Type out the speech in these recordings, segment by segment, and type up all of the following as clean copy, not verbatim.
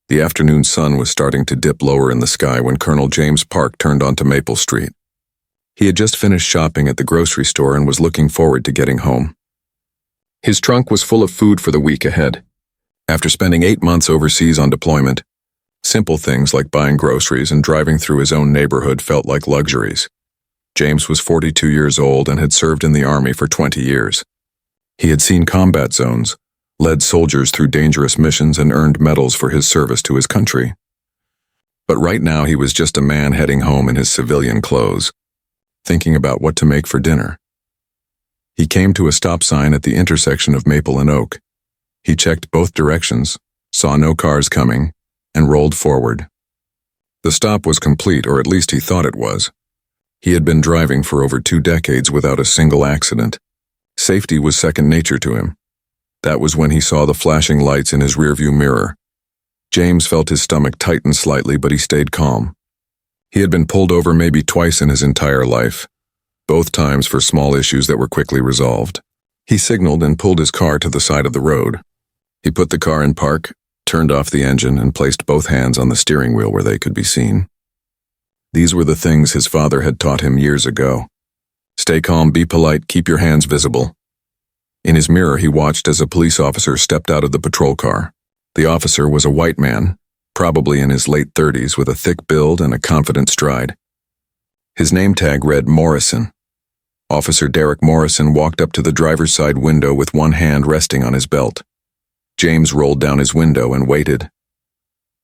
The afternoon sun was starting to dip lower in the sky when Colonel James Park turned onto Maple Street. He had just finished shopping at the grocery store and was looking forward to getting home. His trunk was full of food for the week ahead. After spending 8 months overseas on deployment, simple things like buying groceries and driving through his own neighborhood felt like luxuries. James was 42 years old and had served in the Army for 20 years. He had seen combat zones, led soldiers through dangerous missions, and earned medals for his service to his country. But right now he was just a man heading home in his civilian clothes, thinking about what to make for dinner. He came to a stop sign at the intersection of Maple and Oak. He checked both directions, saw no cars coming, and rolled forward. The stop was complete, or at least he thought it was. He had been driving for over 2 decades without a single accident. Safety was second nature to him. That was when he saw the flashing lights in his rearview mirror. James felt his stomach tighten slightly, but he stayed calm. He had been pulled over maybe twice in his entire life, both times for small issues that were quickly resolved. He signaled and pulled his car to the side of the road. He put the car in park, turned off the engine, and placed both hands on the steering wheel where they could be seen. These were the things his father had taught him years ago. Stay calm, be polite, keep your hands visible. In his mirror, he watched as a police officer stepped out of the patrol car. The officer was a white man, probably in his late 30s, with a thick build and a confident stride. His name tag read Morrison. Officer Derek Morrison walked up to the driver's side window with one hand resting on his belt. James rolled down his window and waited.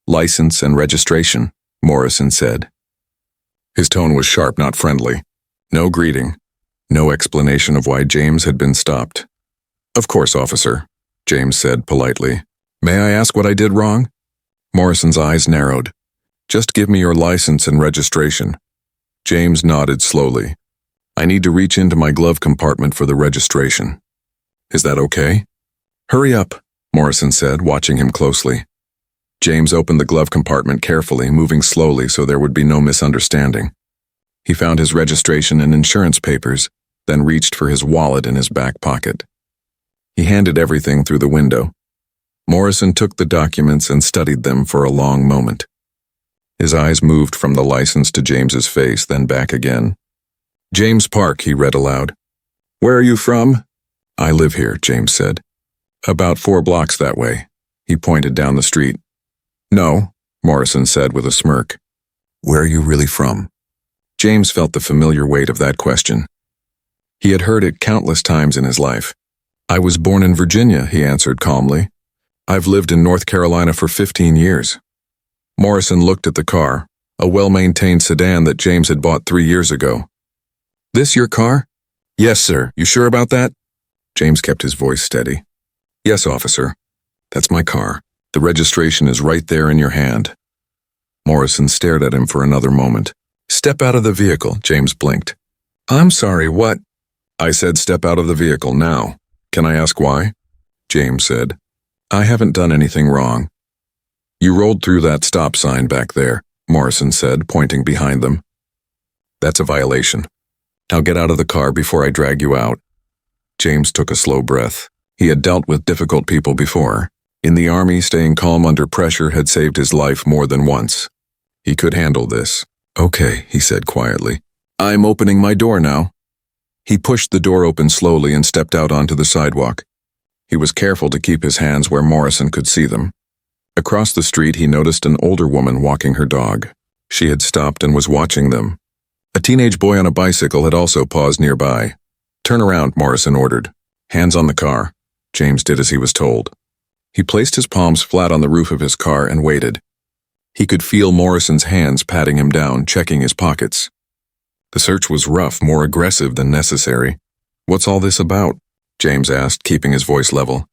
"License and registration," Morrison said. His tone was sharp, not friendly. No greeting, no explanation of why James had been stopped. "Of course, officer," James said politely. "May I ask what I did wrong?" Morrison's eyes narrowed. "Just give me your license and registration." James nodded slowly. "I need to reach into my glove compartment for the registration. Is that okay?" "Hurry up," Morrison said, watching him closely. James opened the glove compartment carefully, moving slowly so there would be no misunderstanding. He found his registration and insurance papers, then reached for his wallet in his back pocket. He handed everything through the window. Morrison took the documents and studied them for a long moment. His eyes moved from the license to James's face, then back again. "James Park," he read aloud. "Where are you from?" "I live here," James said. "About 4 blocks that way." He pointed down the street. "No," Morrison said with a smirk. "Where are you really from?" James felt the familiar weight of that question. He had heard it countless times in his life. "I was born in Virginia," he answered calmly. "I've lived in North Carolina for 15 years. Morrison looked at the car, a well-maintained sedan that James had bought 3 years ago. "This your car?" "Yes, sir. You sure about that?" James kept his voice steady. "Yes, officer. That's my car. The registration is right there in your hand." Morrison stared at him for another moment. "Step out of the vehicle," James blinked. "I'm sorry, what?" "I said step out of the vehicle now. Can I ask why?" James said. "I haven't done anything wrong." "You rolled through that stop sign back there," Morrison said, pointing behind them. "That's a violation. Now get out of the car before I drag you out." James took a slow breath. He had dealt with difficult people before. In the Army, staying calm under pressure had saved his life more than once. He could handle this. "Okay," he said quietly. "I'm opening my door now." He pushed the door open slowly and stepped out onto the sidewalk. He was careful to keep his hands where Morrison could see them. Across the street, he noticed an older woman walking her dog. She had stopped and was watching them. A teenage boy on a bicycle had also paused nearby. "Turn around," Morrison ordered. "Hands on the car." James did as he was told. He placed his palms flat on the roof of his car and waited. He could feel Morrison's hands patting him down, checking his pockets. The search was rough, more aggressive than necessary. "What's all this about?" James asked, keeping his voice level.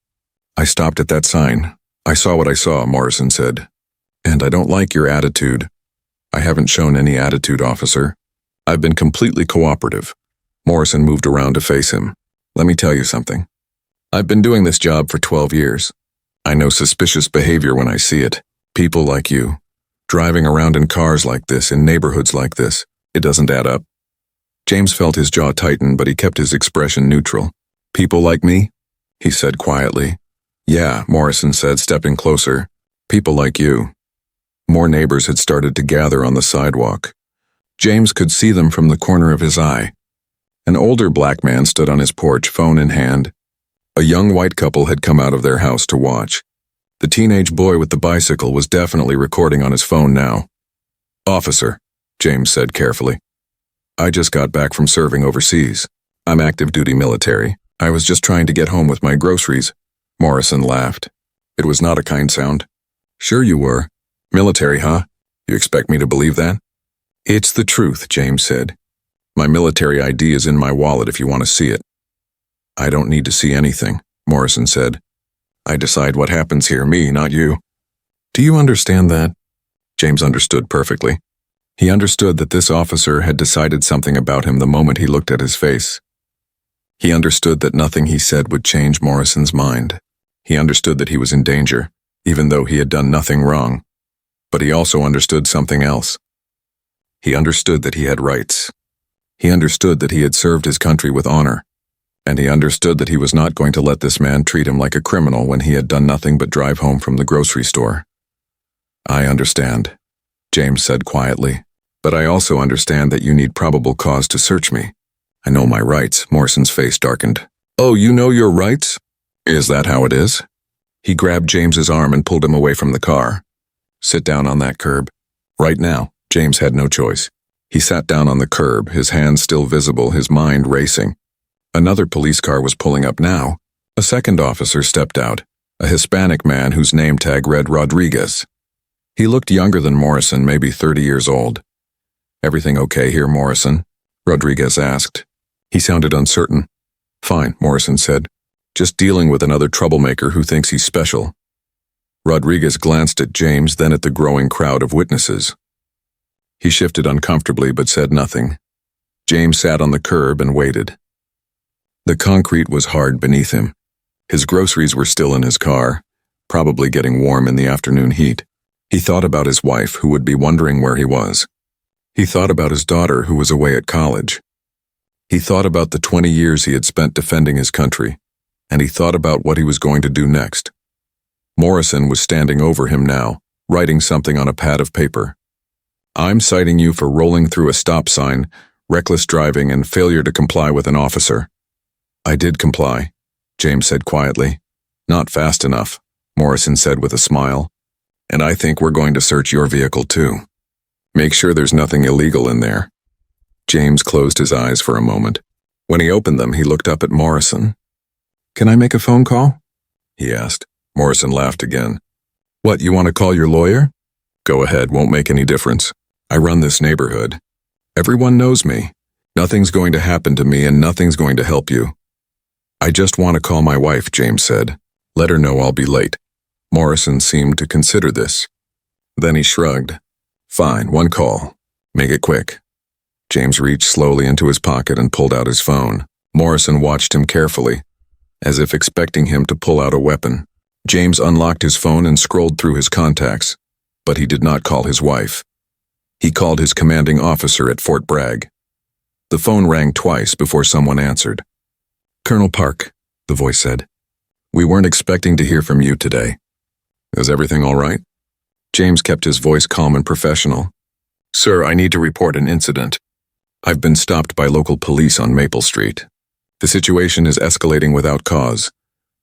"I stopped at that sign. I saw what I saw," Morrison said. "And I don't like your attitude." "I haven't shown any attitude, officer. I've been completely cooperative." Morrison moved around to face him. "Let me tell you something. I've been doing this job for 12 years. I know suspicious behavior when I see it. People like you, driving around in cars like this, in neighborhoods like this. It doesn't add up." James felt his jaw tighten, but he kept his expression neutral. "People like me?" he said quietly. "Yeah," Morrison said, stepping closer. "People like you. More neighbors had started to gather on the sidewalk. James could see them from the corner of his eye. An older black man stood on his porch, phone in hand. A young white couple had come out of their house to watch. The teenage boy with the bicycle was definitely recording on his phone now. "Officer," James said carefully. "I just got back from serving overseas. I'm active duty military. I was just trying to get home with my groceries." Morrison laughed. It was not a kind sound. "Sure you were. Military, huh? You expect me to believe that?" "It's the truth," James said. "My military ID is in my wallet if you want to see it." "I don't need to see anything," Morrison said. "I decide what happens here, me, not you." "Do you understand that?" James understood perfectly. He understood that this officer had decided something about him the moment he looked at his face. He understood that nothing he said would change Morrison's mind. He understood that he was in danger, even though he had done nothing wrong. But he also understood something else. He understood that he had rights. He understood that he had served his country with honor. And he understood that he was not going to let this man treat him like a criminal when he had done nothing but drive home from the grocery store. "I understand," James said quietly. "But I also understand that you need probable cause to search me." "I know my rights." Morrison's face darkened. "Oh, you know your rights? Is that how it is?" He grabbed James's arm and pulled him away from the car. "Sit down on that curb." Right now, James had no choice. He sat down on the curb, his hands still visible, his mind racing. Another police car was pulling up now. A second officer stepped out, a Hispanic man whose name tag read Rodriguez. He looked younger than Morrison, maybe 30 years old. "Everything okay here, Morrison?" Rodriguez asked. He sounded uncertain. "Fine," Morrison said. "Just dealing with another troublemaker who thinks he's special." Rodriguez glanced at James, then at the growing crowd of witnesses. He shifted uncomfortably but said nothing. James sat on the curb and waited. The concrete was hard beneath him. His groceries were still in his car, probably getting warm in the afternoon heat. He thought about his wife, who would be wondering where he was. He thought about his daughter, who was away at college. He thought about the 20 years he had spent defending his country, and he thought about what he was going to do next. Morrison was standing over him now, writing something on a pad of paper. "I'm citing you for rolling through a stop sign, reckless driving, and failure to comply with an officer." "I did comply," James said quietly. "Not fast enough," Morrison said with a smile. "And I think we're going to search your vehicle too. Make sure there's nothing illegal in there." James closed his eyes for a moment. When he opened them, he looked up at Morrison. "Can I make a phone call?" he asked. Morrison laughed again. "What, you want to call your lawyer?" "Go ahead, won't make any difference. I run this neighborhood. Everyone knows me. Nothing's going to happen to me and nothing's going to help you." "I just want to call my wife," James said. "Let her know I'll be late." Morrison seemed to consider this. Then he shrugged. "Fine, one call. Make it quick." James reached slowly into his pocket and pulled out his phone. Morrison watched him carefully, as if expecting him to pull out a weapon. James unlocked his phone and scrolled through his contacts, but he did not call his wife. He called his commanding officer at Fort Bragg. The phone rang twice before someone answered. "Colonel Park," the voice said. "We weren't expecting to hear from you today. Is everything all right?" James kept his voice calm and professional. "Sir, I need to report an incident. I've been stopped by local police on Maple Street. The situation is escalating without cause."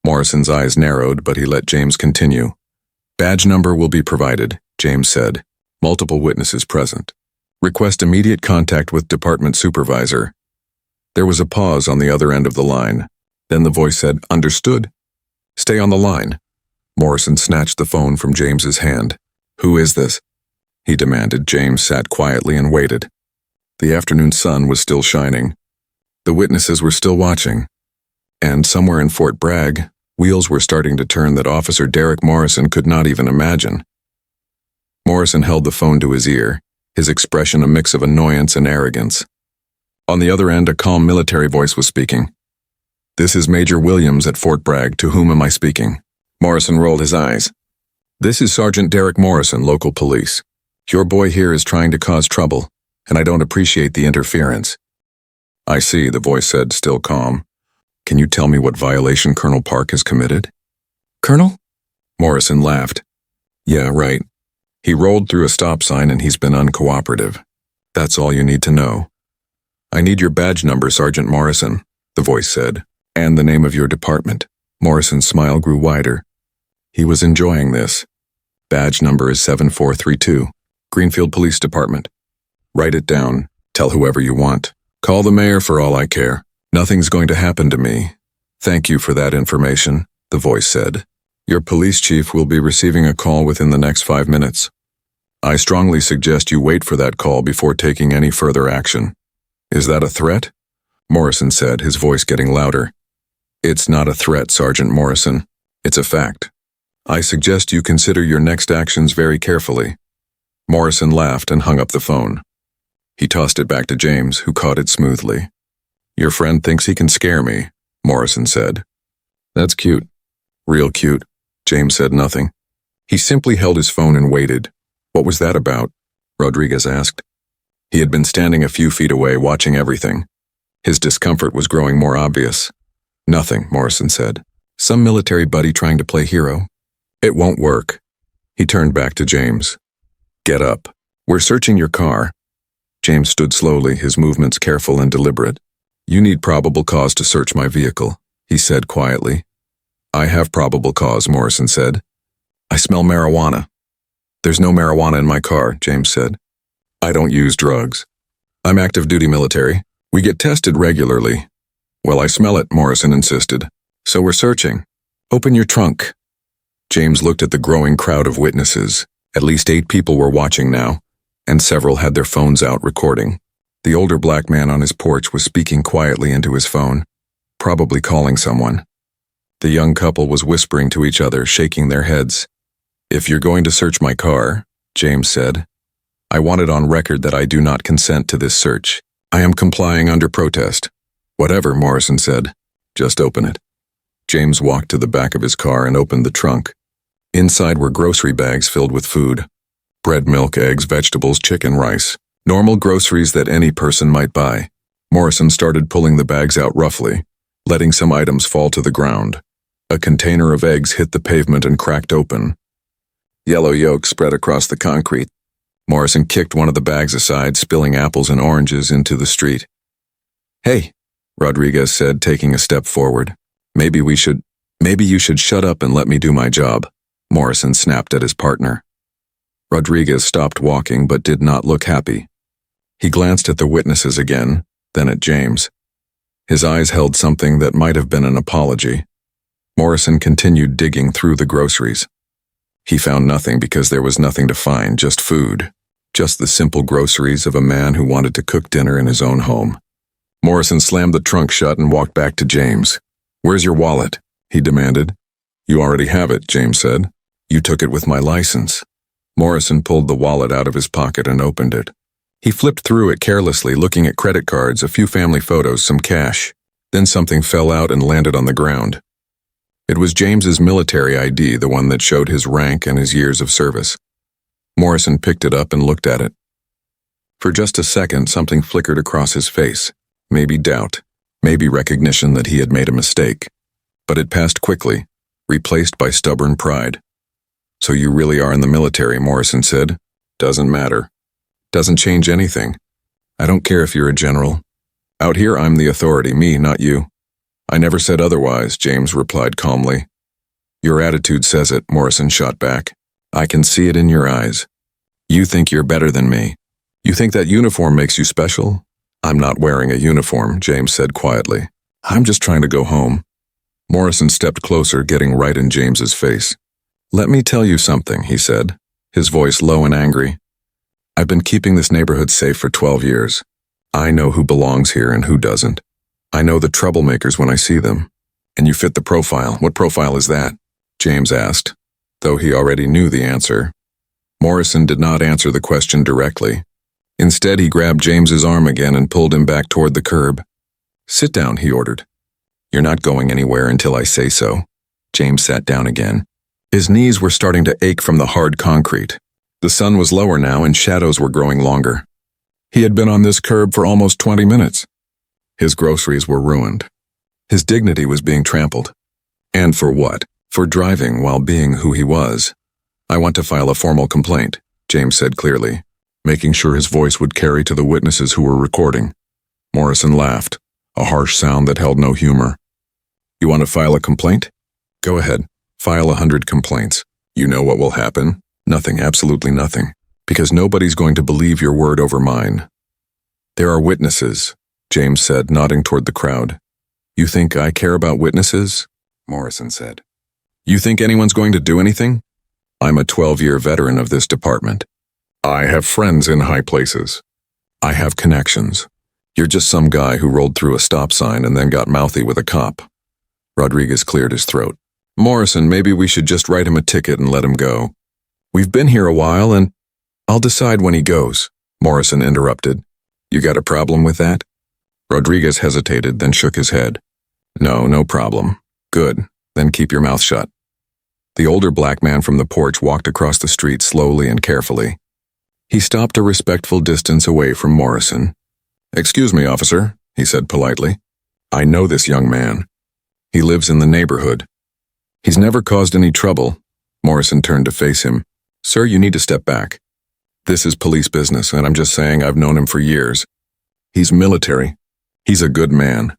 Morrison's eyes narrowed, but he let James continue. "Badge number will be provided," James said. "Multiple witnesses present. Request immediate contact with department supervisor." There was a pause on the other end of the line. Then the voice said, "Understood. Stay on the line." Morrison snatched the phone from James's hand. "Who is this?" he demanded. James sat quietly and waited. The afternoon sun was still shining. The witnesses were still watching. And somewhere in Fort Bragg, wheels were starting to turn that Officer Derek Morrison could not even imagine. Morrison held the phone to his ear, his expression a mix of annoyance and arrogance. On the other end, a calm military voice was speaking. "This is Major Williams at Fort Bragg. To whom am I speaking?" Morrison rolled his eyes. "This is Sergeant Derek Morrison, local police. Your boy here is trying to cause trouble, and I don't appreciate the interference." "I see," the voice said, still calm. "Can you tell me what violation Colonel Park has committed?" "Colonel?" Morrison laughed. "Yeah, right. He rolled through a stop sign and he's been uncooperative. That's all you need to know. I need your badge number, Sergeant Morrison, the voice said, and the name of your department. Morrison's smile grew wider. He was enjoying this. Badge number is 7432, Greenfield Police Department. Write it down. Tell whoever you want. Call the mayor for all I care. Nothing's going to happen to me. Thank you for that information, the voice said. Your police chief will be receiving a call within the next 5 minutes. I strongly suggest you wait for that call before taking any further action. Is that a threat? Morrison said, his voice getting louder. It's not a threat, Sergeant Morrison. It's a fact. I suggest you consider your next actions very carefully. Morrison laughed and hung up the phone. He tossed it back to James, who caught it smoothly. Your friend thinks he can scare me, Morrison said. That's cute. Real cute. James said nothing. He simply held his phone and waited. What was that about? Rodriguez asked. He had been standing a few feet away, watching everything. His discomfort was growing more obvious. Nothing, Morrison said. Some military buddy trying to play hero. It won't work. He turned back to James. Get up. We're searching your car. James stood slowly, his movements careful and deliberate. You need probable cause to search my vehicle, he said quietly. I have probable cause, Morrison said. I smell marijuana. There's no marijuana in my car, James said. I don't use drugs. I'm active duty military. We get tested regularly. Well, I smell it, Morrison insisted. So we're searching. Open your trunk. James looked at the growing crowd of witnesses. At least 8 people were watching now, and several had their phones out recording. The older black man on his porch was speaking quietly into his phone, probably calling someone. The young couple was whispering to each other, shaking their heads. If you're going to search my car, James said, I want it on record that I do not consent to this search. I am complying under protest. Whatever, Morrison said. Just open it. James walked to the back of his car and opened the trunk. Inside were grocery bags filled with food. Bread, milk, eggs, vegetables, chicken, rice. Normal groceries that any person might buy. Morrison started pulling the bags out roughly, letting some items fall to the ground. A container of eggs hit the pavement and cracked open. Yellow yolk spread across the concrete. Morrison kicked one of the bags aside, spilling apples and oranges into the street. Hey, Rodriguez said, taking a step forward. Maybe you should shut up and let me do my job, Morrison snapped at his partner. Rodriguez stopped walking but did not look happy. He glanced at the witnesses again, then at James. His eyes held something that might have been an apology. Morrison continued digging through the groceries. He found nothing because there was nothing to find, just food. Just the simple groceries of a man who wanted to cook dinner in his own home. Morrison slammed the trunk shut and walked back to James. Where's your wallet? He demanded. You already have it, James said. You took it with my license. Morrison pulled the wallet out of his pocket and opened it. He flipped through it carelessly, looking at credit cards, a few family photos, some cash. Then something fell out and landed on the ground. It was James's military ID, the one that showed his rank and his years of service. Morrison picked it up and looked at it. For just a second, something flickered across his face. Maybe doubt, maybe recognition that he had made a mistake. But it passed quickly, replaced by stubborn pride. So you really are in the military, Morrison said. Doesn't matter. Doesn't change anything. I don't care if you're a general. Out here, I'm the authority, me, not you. I never said otherwise, James replied calmly. Your attitude says it, Morrison shot back. I can see it in your eyes. You think you're better than me. You think that uniform makes you special? I'm not wearing a uniform, James said quietly. I'm just trying to go home. Morrison stepped closer, getting right in James's face. Let me tell you something, he said, his voice low and angry. I've been keeping this neighborhood safe for 12 years. I know who belongs here and who doesn't. I know the troublemakers when I see them. And you fit the profile. What profile is that? James asked, though he already knew the answer. Morrison did not answer the question directly. Instead, he grabbed James's arm again and pulled him back toward the curb. Sit down, he ordered. You're not going anywhere until I say so. James sat down again. His knees were starting to ache from the hard concrete. The sun was lower now and shadows were growing longer. He had been on this curb for almost 20 minutes. His groceries were ruined. His dignity was being trampled. And for what? For driving while being who he was. I want to file a formal complaint. James said clearly, making sure his voice would carry to the witnesses who were recording. Morrison laughed, a harsh sound that held no humor. You want to file a complaint? Go ahead, file 100 complaints. You know what will happen? Nothing, absolutely nothing. Because nobody's going to believe your word over mine. There are witnesses, James said, nodding toward the crowd. You think I care about witnesses? Morrison said. You think anyone's going to do anything? I'm a 12-year veteran of this department. I have friends in high places. I have connections. You're just some guy who rolled through a stop sign and then got mouthy with a cop. Rodriguez cleared his throat. Morrison, maybe we should just write him a ticket and let him go. We've been here a while and I'll decide when he goes, Morrison interrupted. You got a problem with that? Rodriguez hesitated, then shook his head. No problem. Good, then keep your mouth shut. The older black man from the porch walked across the street slowly and carefully. He stopped a respectful distance away from Morrison. Excuse me, officer, he said politely. I know this young man. He lives in the neighborhood. He's never caused any trouble. Morrison turned to face him. Sir, you need to step back. This is police business, and I'm just saying I've known him for years. He's military. He's a good man.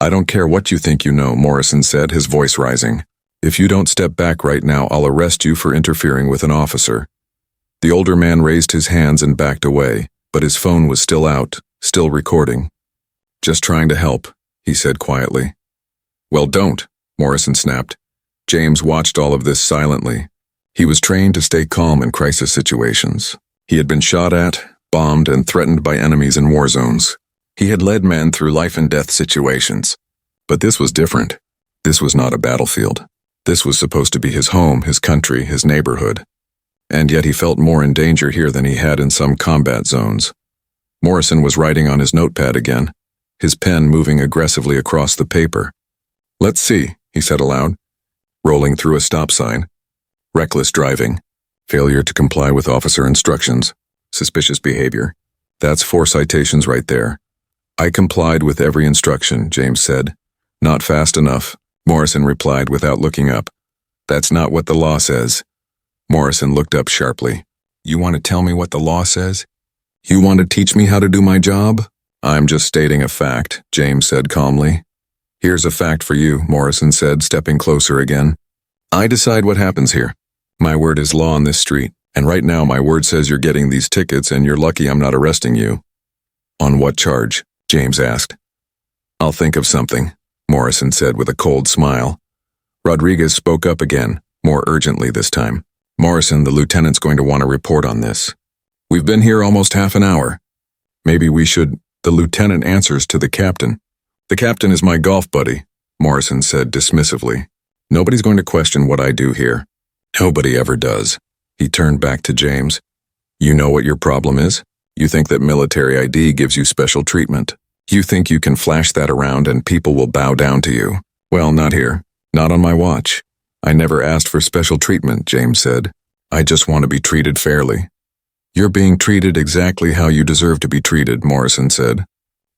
I don't care what you think you know, Morrison said, his voice rising. If you don't step back right now, I'll arrest you for interfering with an officer. The older man raised his hands and backed away, but his phone was still out, still recording. Just trying to help, he said quietly. Well, don't, Morrison snapped. James watched all of this silently. He was trained to stay calm in crisis situations. He had been shot at, bombed, and threatened by enemies in war zones. He had led men through life-and-death situations. But this was different. This was not a battlefield. This was supposed to be his home, his country, his neighborhood. And yet he felt more in danger here than he had in some combat zones. Morrison was writing on his notepad again, his pen moving aggressively across the paper. Let's see, he said aloud. Rolling through a stop sign. Reckless driving. Failure to comply with officer instructions. Suspicious behavior. That's 4 citations right there. I complied with every instruction, James said. Not fast enough, Morrison replied without looking up. That's not what the law says. Morrison looked up sharply. You want to tell me what the law says? You want to teach me how to do my job? I'm just stating a fact, James said calmly. Here's a fact for you, Morrison said, stepping closer again. I decide what happens here. My word is law on this street, and right now my word says you're getting these tickets and you're lucky I'm not arresting you. On what charge? James asked. I'll think of something, Morrison said with a cold smile. Rodriguez spoke up again, more urgently this time. Morrison, the lieutenant's going to want to report on this. We've been here almost half an hour. Maybe we should... The lieutenant answers to the captain. The captain is my golf buddy, Morrison said dismissively. Nobody's going to question what I do here. Nobody ever does. He turned back to James. You know what your problem is? You think that military ID gives you special treatment. You think you can flash that around and people will bow down to you. Well, not here. Not on my watch. I never asked for special treatment, James said. I just want to be treated fairly. You're being treated exactly how you deserve to be treated, Morrison said.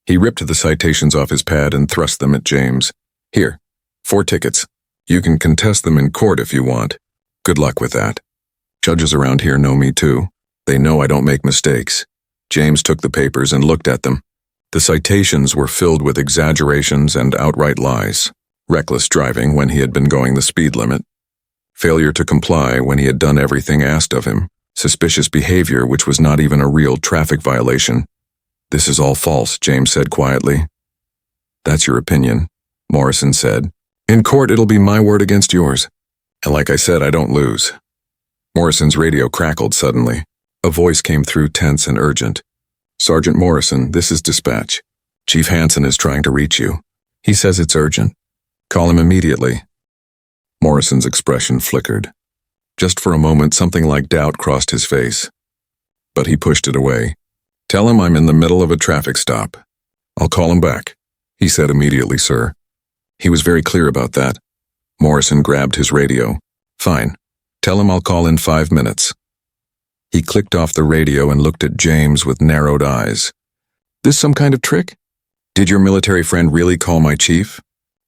He ripped the citations off his pad and thrust them at James. Here, 4 tickets. You can contest them in court if you want. Good luck with that. Judges around here know me too. They know I don't make mistakes. James took the papers and looked at them. The citations were filled with exaggerations and outright lies. Reckless driving when he had been going the speed limit. Failure to comply when he had done everything asked of him. Suspicious behavior which was not even a real traffic violation. This is all false, James said quietly. That's your opinion, Morrison said. In court, it'll be my word against yours. And like I said, I don't lose. Morrison's radio crackled suddenly. A voice came through tense and urgent. Sergeant Morrison, this is dispatch. Chief Hansen is trying to reach you. He says it's urgent. Call him immediately. Morrison's expression flickered. Just for a moment, something like doubt crossed his face. But he pushed it away. Tell him I'm in the middle of a traffic stop. I'll call him back, he said immediately, sir. He was very clear about that. Morrison grabbed his radio. Fine. Tell him I'll call in 5 minutes. He clicked off the radio and looked at James with narrowed eyes. This some kind of trick? Did your military friend really call my chief?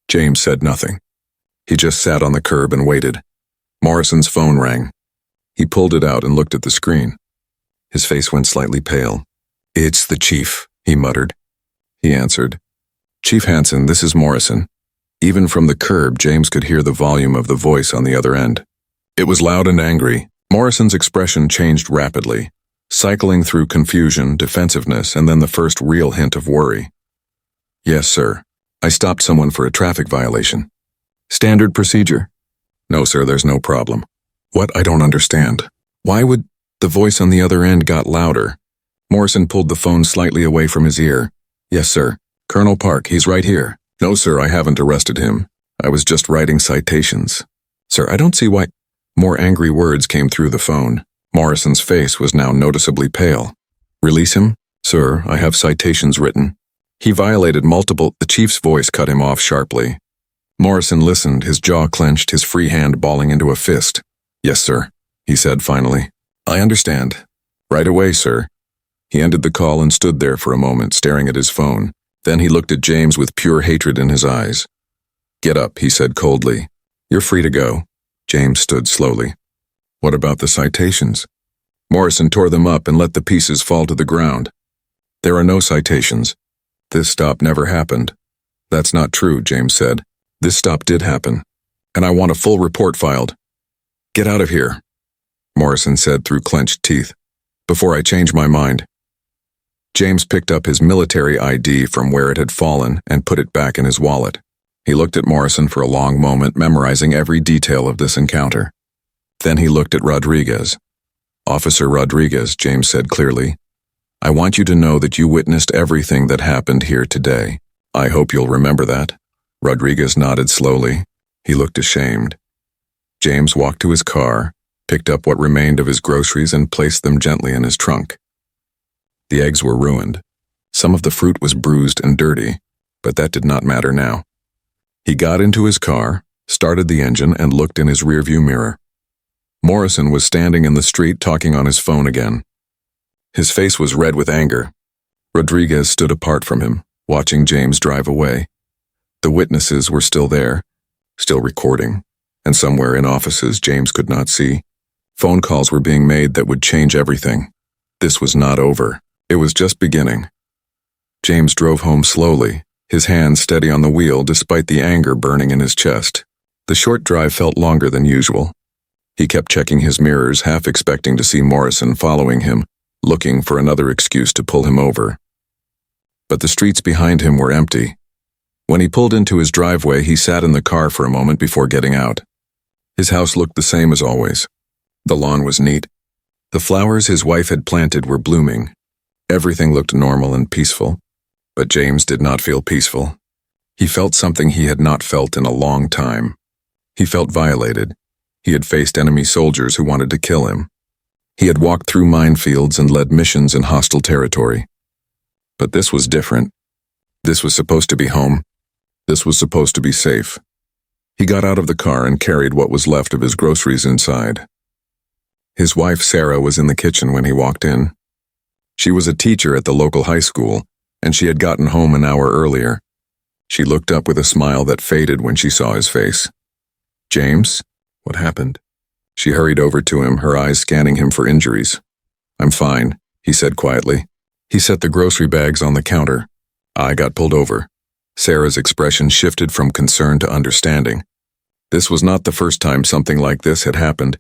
James said nothing. He just sat on the curb and waited. Morrison's phone rang. He pulled it out and looked at the screen. His face went slightly pale. "It's the chief," he muttered. He answered, "Chief Hansen, this is Morrison." Even from the curb, James could hear the volume of the voice on the other end. It was loud and angry. Morrison's expression changed rapidly, cycling through confusion, defensiveness, and then the first real hint of worry. "Yes, sir. I stopped someone for a traffic violation." "Standard procedure?" "No, sir, there's no problem." "What? I don't understand. Why would—" The voice on the other end got louder. Morrison pulled the phone slightly away from his ear. "Yes, sir. Colonel Park, he's right here." "No, sir, I haven't arrested him. I was just writing citations." "Sir, I don't see why—" More angry words came through the phone. Morrison's face was now noticeably pale. "Release him?" "Sir, I have citations written." "He violated multiple—" The chief's voice cut him off sharply. Morrison listened, his jaw clenched, his free hand balling into a fist. "Yes, sir," he said finally. "I understand. Right away, sir." He ended the call and stood there for a moment, staring at his phone. Then he looked at James with pure hatred in his eyes. "Get up," he said coldly. "You're free to go." James stood slowly. "What about the citations?" Morrison tore them up and let the pieces fall to the ground. "There are no citations. This stop never happened." "That's not true," James said. "This stop did happen, and I want a full report filed." "Get out of here," Morrison said through clenched teeth, "before I change my mind." James picked up his military ID from where it had fallen and put it back in his wallet. He looked at Morrison for a long moment, memorizing every detail of this encounter. Then he looked at Rodriguez. "Officer Rodriguez," James said clearly, "I want you to know that you witnessed everything that happened here today. I hope you'll remember that." Rodriguez nodded slowly. He looked ashamed. James walked to his car, picked up what remained of his groceries and placed them gently in his trunk. The eggs were ruined. Some of the fruit was bruised and dirty, but that did not matter now. He got into his car, started the engine, and looked in his rearview mirror. Morrison was standing in the street talking on his phone again. His face was red with anger. Rodriguez stood apart from him, watching James drive away. The witnesses were still there, still recording, and somewhere in offices James could not see. Phone calls were being made that would change everything. This was not over. It was just beginning. James drove home slowly, his hands steady on the wheel despite the anger burning in his chest. The short drive felt longer than usual. He kept checking his mirrors, half expecting to see Morrison following him, looking for another excuse to pull him over. But the streets behind him were empty. When he pulled into his driveway, he sat in the car for a moment before getting out. His house looked the same as always. The lawn was neat. The flowers his wife had planted were blooming. Everything looked normal and peaceful. But James did not feel peaceful. He felt something he had not felt in a long time. He felt violated. He had faced enemy soldiers who wanted to kill him. He had walked through minefields and led missions in hostile territory. But this was different. This was supposed to be home. This was supposed to be safe. He got out of the car and carried what was left of his groceries inside. His wife, Sarah, was in the kitchen when he walked in. She was a teacher at the local high school, and she had gotten home an hour earlier. She looked up with a smile that faded when she saw his face. "James, what happened?" She hurried over to him, her eyes scanning him for injuries. "I'm fine," he said quietly. He set the grocery bags on the counter. "I got pulled over." Sarah's expression shifted from concern to understanding. This was not the first time something like this had happened,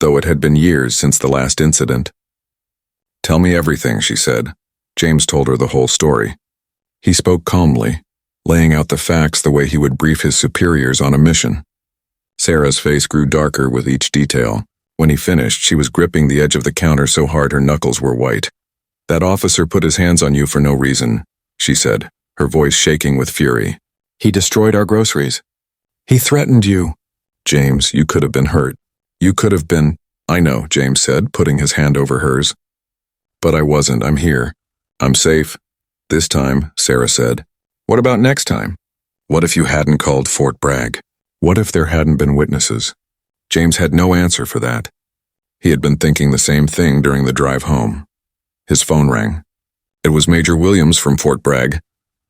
though it had been years since the last incident. "Tell me everything," she said. James told her the whole story. He spoke calmly, laying out the facts the way he would brief his superiors on a mission. Sarah's face grew darker with each detail. When he finished, she was gripping the edge of the counter so hard her knuckles were white. "That officer put his hands on you for no reason," she said, her voice shaking with fury. "He destroyed our groceries. He threatened you." "James, you could have been hurt. You could have been—" "I know," James said, putting his hand over hers. "But I wasn't. I'm here. I'm safe. This time," Sarah said. "What about next time? What if you hadn't called Fort Bragg? What if there hadn't been witnesses?" James had no answer for that. He had been thinking the same thing during the drive home. His phone rang. It was Major Williams from Fort Bragg.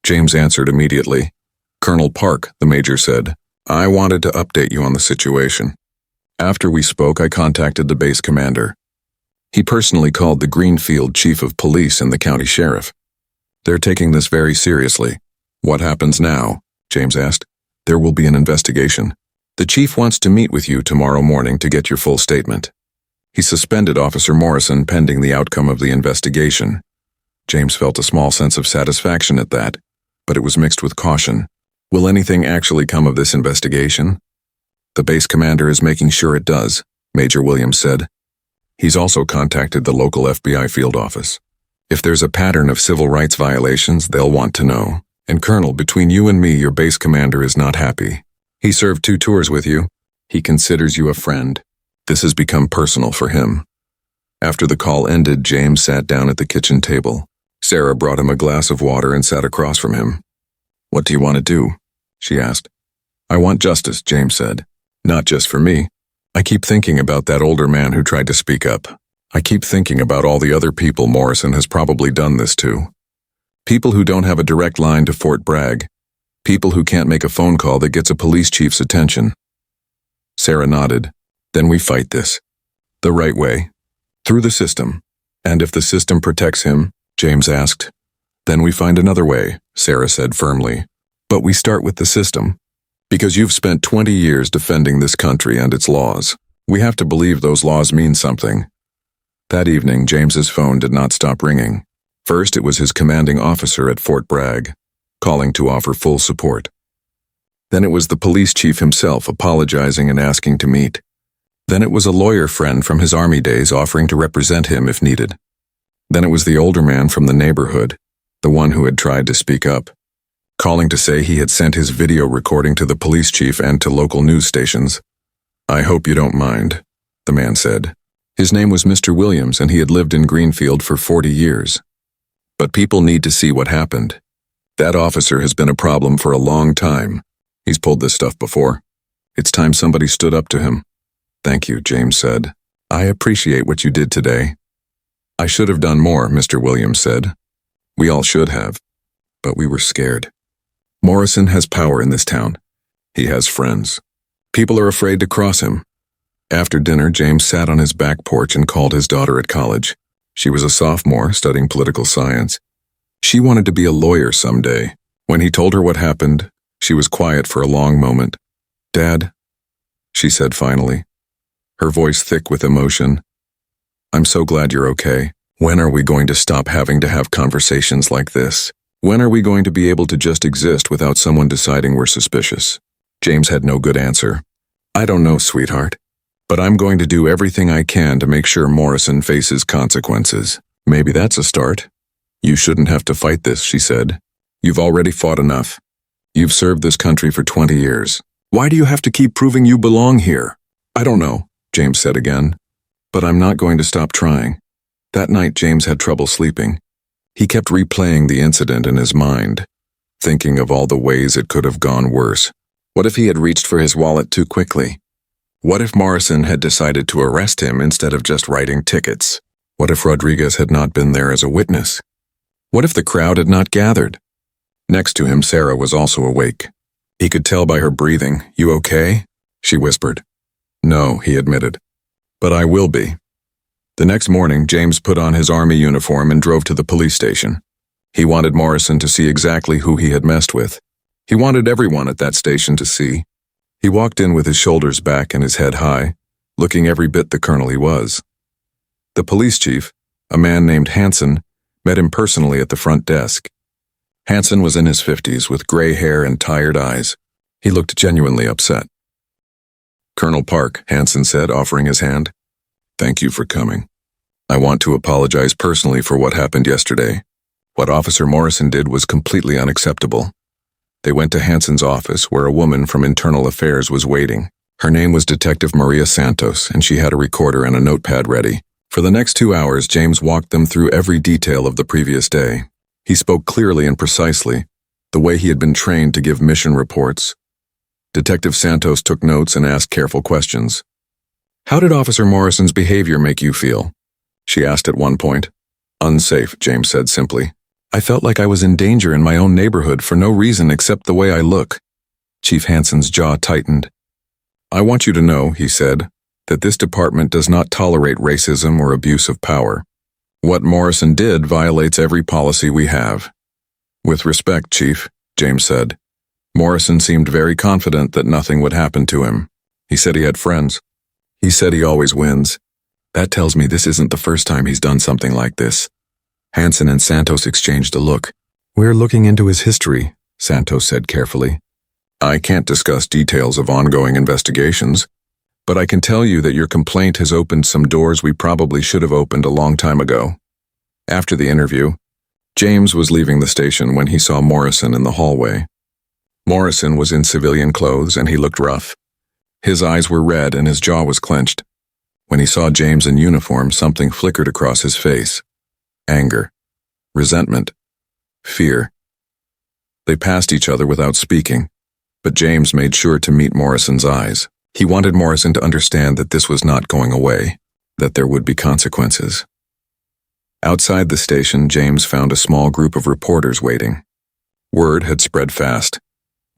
James answered immediately. "Colonel Park," the major said. "I wanted to update you on the situation. After we spoke, I contacted the base commander. He personally called the Greenfield chief of police and the county sheriff. They're taking this very seriously. What happens now? James asked. There will be an investigation. The chief wants to meet with you tomorrow morning to get your full statement. He suspended Officer Morrison pending the outcome of the investigation. James felt a small sense of satisfaction at that, but it was mixed with caution. Will anything actually come of this investigation? The base commander is making sure it does, Major Williams said. He's also contacted the local FBI field office. If there's a pattern of civil rights violations, they'll want to know. And Colonel, between you and me, your base commander is not happy. He served 2 tours with you. He considers you a friend. This has become personal for him. After the call ended, James sat down at the kitchen table. Sarah brought him a glass of water and sat across from him. What do you want to do? She asked. I want justice, James said. Not just for me. I keep thinking about that older man who tried to speak up. I keep thinking about all the other people Morrison has probably done this to. People who don't have a direct line to Fort Bragg. People who can't make a phone call that gets a police chief's attention. Sarah nodded. Then we fight this. The right way. Through the system. And if the system protects him, James asked. Then we find another way, Sarah said firmly. But we start with the system. Because you've spent 20 years defending this country and its laws. We have to believe those laws mean something. That evening, James's phone did not stop ringing. First, it was his commanding officer at Fort Bragg, calling to offer full support. Then it was the police chief himself apologizing and asking to meet. Then it was a lawyer friend from his army days offering to represent him if needed. Then it was the older man from the neighborhood, the one who had tried to speak up, calling to say he had sent his video recording to the police chief and to local news stations. I hope you don't mind, the man said. His name was Mr. Williams and he had lived in Greenfield for 40 years. But people need to see what happened. That officer has been a problem for a long time. He's pulled this stuff before. It's time somebody stood up to him. Thank you, James said. I appreciate what you did today. I should have done more, Mr. Williams said. We all should have. But we were scared. Morrison has power in this town. He has friends. People are afraid to cross him. After dinner, James sat on his back porch and called his daughter at college. She was a sophomore studying political science. She wanted to be a lawyer someday. When he told her what happened, she was quiet for a long moment. Dad, she said finally, her voice thick with emotion. I'm so glad you're okay. When are we going to stop having to have conversations like this? When are we going to be able to just exist without someone deciding we're suspicious? James had no good answer. I don't know, sweetheart. But I'm going to do everything I can to make sure Morrison faces consequences. Maybe that's a start. You shouldn't have to fight this, she said. You've already fought enough. You've served this country for 20 years. Why do you have to keep proving you belong here? I don't know, James said again. But I'm not going to stop trying. That night, James had trouble sleeping. He kept replaying the incident in his mind, thinking of all the ways it could have gone worse. What if he had reached for his wallet too quickly? What if Morrison had decided to arrest him instead of just writing tickets? What if Rodriguez had not been there as a witness? What if the crowd had not gathered? Next to him, Sarah was also awake. He could tell by her breathing. You okay? She whispered. No, he admitted. But I will be. The next morning, James put on his army uniform and drove to the police station. He wanted Morrison to see exactly who he had messed with. He wanted everyone at that station to see. He walked in with his shoulders back and his head high, looking every bit the colonel he was. The police chief, a man named Hanson, met him personally at the front desk. Hanson was in his 50s with gray hair and tired eyes. He looked genuinely upset. Colonel Park, Hanson said, offering his hand. Thank you for coming. I want to apologize personally for what happened yesterday. What Officer Morrison did was completely unacceptable. They went to Hanson's office, where a woman from Internal Affairs was waiting. Her name was Detective Maria Santos, and she had a recorder and a notepad ready. For the next 2 hours, James walked them through every detail of the previous day. He spoke clearly and precisely, the way he had been trained to give mission reports. Detective Santos took notes and asked careful questions. How did Officer Morrison's behavior make you feel? She asked at one point. Unsafe, James said simply. I felt like I was in danger in my own neighborhood for no reason except the way I look. Chief Hanson's jaw tightened. I want you to know, he said, that this department does not tolerate racism or abuse of power. What Morrison did violates every policy we have. With respect, Chief, James said. Morrison seemed very confident that nothing would happen to him. He said he had friends. He said he always wins. That tells me this isn't the first time he's done something like this. Hansen and Santos exchanged a look. We're looking into his history, Santos said carefully. I can't discuss details of ongoing investigations, but I can tell you that your complaint has opened some doors we probably should have opened a long time ago. After the interview, James was leaving the station when he saw Morrison in the hallway. Morrison was in civilian clothes and he looked rough. His eyes were red and his jaw was clenched. When he saw James in uniform, something flickered across his face. Anger, resentment, fear. They passed each other without speaking, but James made sure to meet Morrison's eyes. He wanted Morrison to understand that this was not going away, that there would be consequences. Outside the station, James found a small group of reporters waiting. Word had spread fast.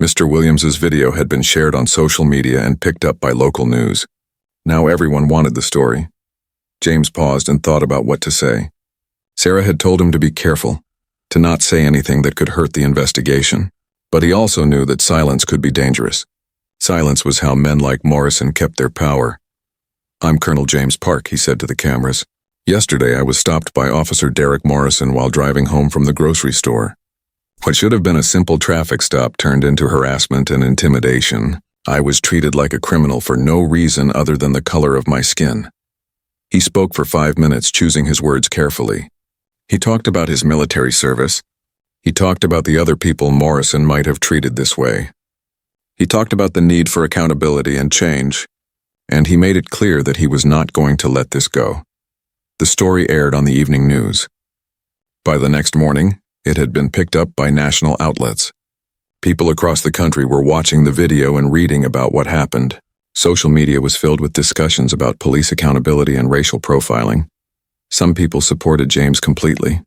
Mr. Williams's video had been shared on social media and picked up by local news. Now everyone wanted the story. James paused and thought about what to say. Sarah had told him to be careful, to not say anything that could hurt the investigation, but he also knew that silence could be dangerous. Silence was how men like Morrison kept their power. I'm Colonel James Park, he said to the cameras. Yesterday I was stopped by Officer Derek Morrison while driving home from the grocery store. What should have been a simple traffic stop turned into harassment and intimidation. I was treated like a criminal for no reason other than the color of my skin. He spoke for 5 minutes, choosing his words carefully. He talked about his military service. He talked about the other people Morrison might have treated this way. He talked about the need for accountability and change, and he made it clear that he was not going to let this go. The story aired on the evening news. By the next morning, it had been picked up by national outlets. People across the country were watching the video and reading about what happened. Social media was filled with discussions about police accountability and racial profiling. Some people supported James completely.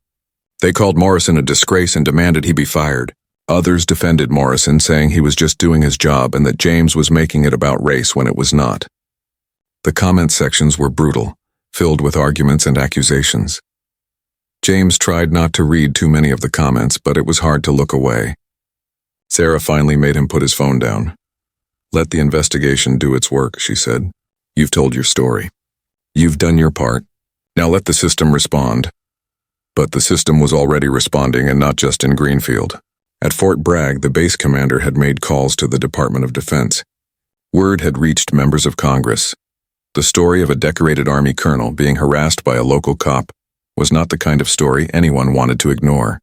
They called Morrison a disgrace and demanded he be fired. Others defended Morrison, saying he was just doing his job and that James was making it about race when it was not. The comment sections were brutal, filled with arguments and accusations. James tried not to read too many of the comments, but it was hard to look away. Sarah finally made him put his phone down. Let the investigation do its work, she said. You've told your story. You've done your part. Now let the system respond. But the system was already responding, and not just in Greenfield. At Fort Bragg, the base commander had made calls to the Department of Defense. Word had reached members of Congress. The story of a decorated Army colonel being harassed by a local cop was not the kind of story anyone wanted to ignore.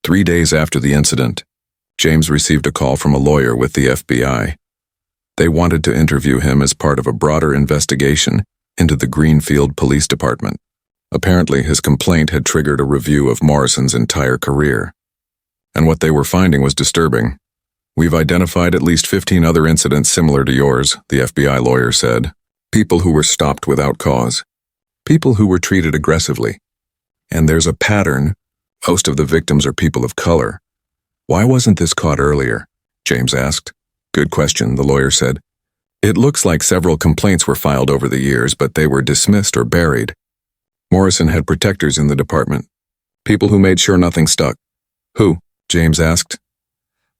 3 days after the incident, James received a call from a lawyer with the FBI. They wanted to interview him as part of a broader investigation into the Greenfield Police Department. Apparently, his complaint had triggered a review of Morrison's entire career. And what they were finding was disturbing. We've identified at least 15 other incidents similar to yours, the FBI lawyer said. People who were stopped without cause. People who were treated aggressively. And there's a pattern. Most of the victims are people of color. Why wasn't this caught earlier? James asked. Good question, the lawyer said. It looks like several complaints were filed over the years, but they were dismissed or buried. Morrison had protectors in the department. People who made sure nothing stuck. Who? James asked.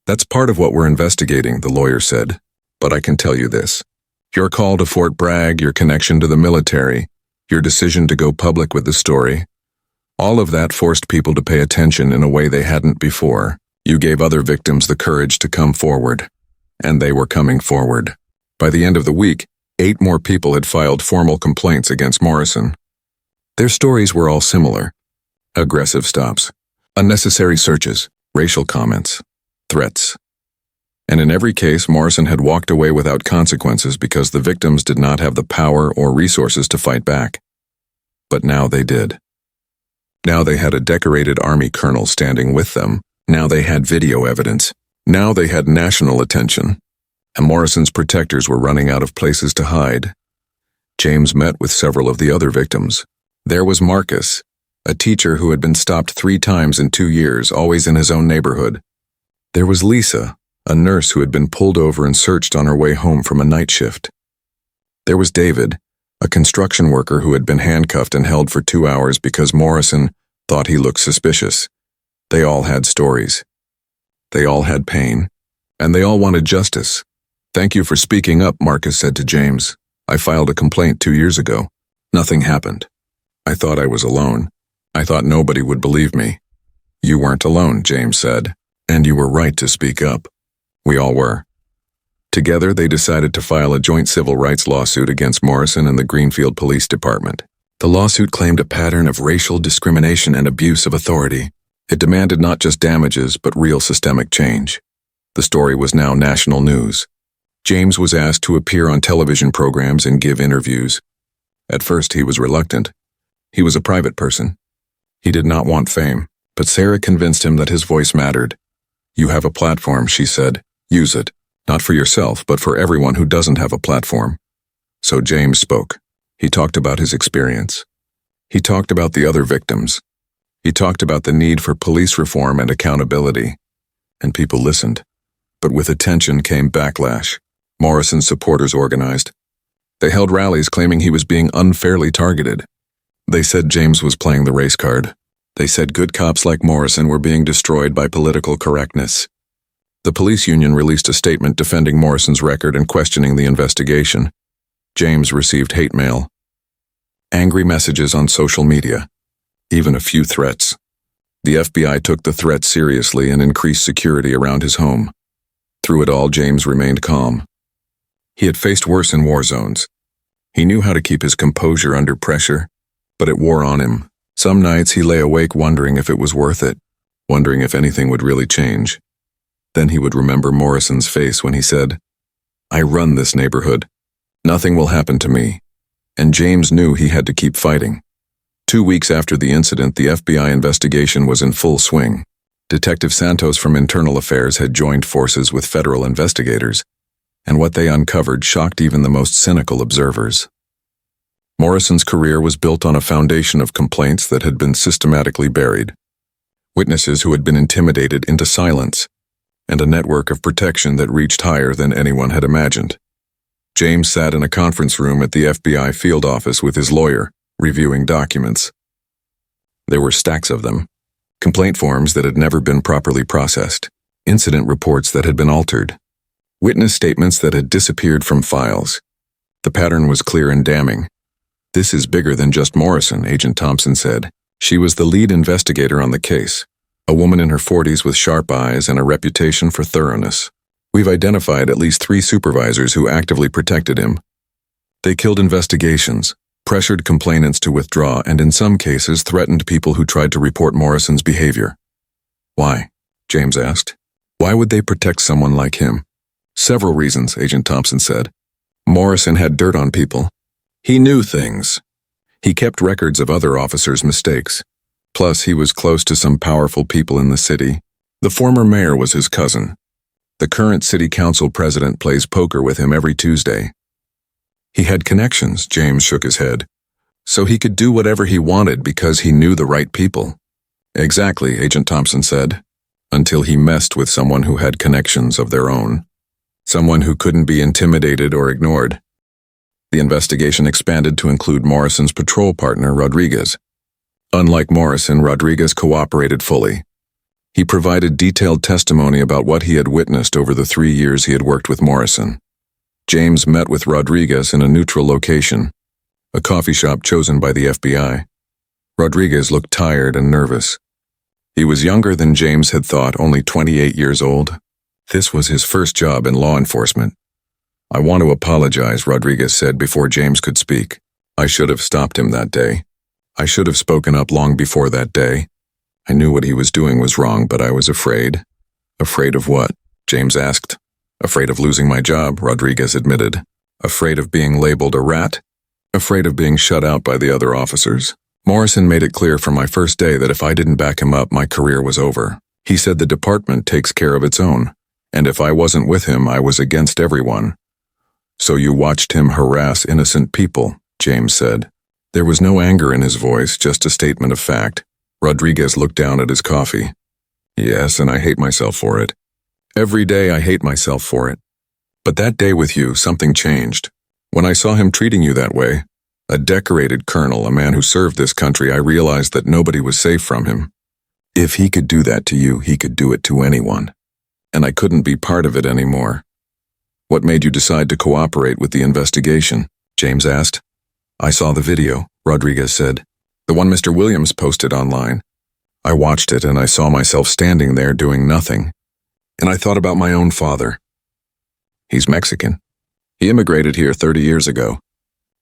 That's part of what we're investigating, the lawyer said. But I can tell you this. Your call to Fort Bragg, your connection to the military, your decision to go public with the story, all of that forced people to pay attention in a way they hadn't before. You gave other victims the courage to come forward. And they were coming forward. By the end of the week, 8 more people had filed formal complaints against Morrison. Their stories were all similar. Aggressive stops, unnecessary searches, racial comments, threats. And in every case, Morrison had walked away without consequences because the victims did not have the power or resources to fight back. But now they did. Now they had a decorated Army colonel standing with them. Now they had video evidence. Now they had national attention. And Morrison's protectors were running out of places to hide. James met with several of the other victims. There was Marcus, a teacher who had been stopped 3 times in 2 years, always in his own neighborhood. There was Lisa, a nurse who had been pulled over and searched on her way home from a night shift. There was David, a construction worker who had been handcuffed and held for 2 hours because Morrison thought he looked suspicious. They all had stories. They all had pain. And they all wanted justice. "Thank you for speaking up," Marcus said to James. "I filed a complaint 2 years ago. Nothing happened. I thought I was alone. I thought nobody would believe me." "You weren't alone," James said. "And you were right to speak up." We all were. Together, they decided to file a joint civil rights lawsuit against Morrison and the Greenfield Police Department. The lawsuit claimed a pattern of racial discrimination and abuse of authority. It demanded not just damages, but real systemic change. The story was now national news. James was asked to appear on television programs and give interviews. At first, he was reluctant. He was a private person. He did not want fame, but Sarah convinced him that his voice mattered. "You have a platform," she said. "Use it. Not for yourself, but for everyone who doesn't have a platform." So James spoke. He talked about his experience. He talked about the other victims. He talked about the need for police reform and accountability. And people listened. But with attention came backlash. Morrison's supporters organized. They held rallies claiming he was being unfairly targeted. They said James was playing the race card. They said good cops like Morrison were being destroyed by political correctness. The police union released a statement defending Morrison's record and questioning the investigation. James received hate mail, angry messages on social media, even a few threats. The FBI took the threat seriously and increased security around his home. Through it all, James remained calm. He had faced worse in war zones. He knew how to keep his composure under pressure, but it wore on him. Some nights he lay awake wondering if it was worth it, wondering if anything would really change. Then he would remember Morrison's face when he said, "I run this neighborhood. Nothing will happen to me." And James knew he had to keep fighting. 2 weeks after the incident, the FBI investigation was in full swing. Detective Santos from Internal Affairs had joined forces with federal investigators, and what they uncovered shocked even the most cynical observers. Morrison's career was built on a foundation of complaints that had been systematically buried, witnesses who had been intimidated into silence, and a network of protection that reached higher than anyone had imagined. James sat in a conference room at the FBI field office with his lawyer, reviewing documents. There were stacks of them. Complaint forms that had never been properly processed, incident reports that had been altered, witness statements that had disappeared from files. The pattern was clear and damning. "This is bigger than just Morrison," Agent Thompson said. She was the lead investigator on the case, a woman in her 40s with sharp eyes and a reputation for thoroughness. "We've identified at least 3 supervisors who actively protected him. They killed investigations, pressured complainants to withdraw, and in some cases threatened people who tried to report Morrison's behavior." "Why?" James asked. "Why would they protect someone like him?" "Several reasons," Agent Thompson said. Morrison had dirt on people. He knew things. He kept records of other officers' mistakes. Plus, he was close to some powerful people in the city. The former mayor was his cousin. The current city council president plays poker with him every Tuesday. He had connections, James shook his head. So he could do whatever he wanted because he knew the right people. "Exactly," Agent Thompson said, until he messed with someone who had connections of their own. Someone who couldn't be intimidated or ignored. The investigation expanded to include Morrison's patrol partner, Rodriguez. Unlike Morrison, Rodriguez cooperated fully. He provided detailed testimony about what he had witnessed over the 3 years he had worked with Morrison. James met with Rodriguez in a neutral location, a coffee shop chosen by the FBI. Rodriguez looked tired and nervous. He was younger than James had thought, only 28 years old. This was his first job in law enforcement. "I want to apologize," Rodriguez said before James could speak. "I should have stopped him that day. I should have spoken up long before that day. I knew what he was doing was wrong, but I was afraid." "Afraid of what?" James asked. "Afraid of losing my job," Rodriguez admitted. "Afraid of being labeled a rat? Afraid of being shut out by the other officers? Morrison made it clear from my first day that if I didn't back him up, my career was over. He said the department takes care of its own, and if I wasn't with him, I was against everyone." "So you watched him harass innocent people," James said. There was no anger in his voice, just a statement of fact. Rodriguez looked down at his coffee. "Yes, and I hate myself for it. Every day I hate myself for it. But that day with you, something changed. When I saw him treating you that way, a decorated colonel, a man who served this country, I realized that nobody was safe from him. If he could do that to you, he could do it to anyone. And I couldn't be part of it anymore. What made you decide to cooperate with the investigation? James asked. I saw the video, Rodriguez said. The one Mr. Williams posted online. I watched it and I saw myself standing there doing nothing. And I thought about my own father. He's Mexican. He immigrated here 30 years ago.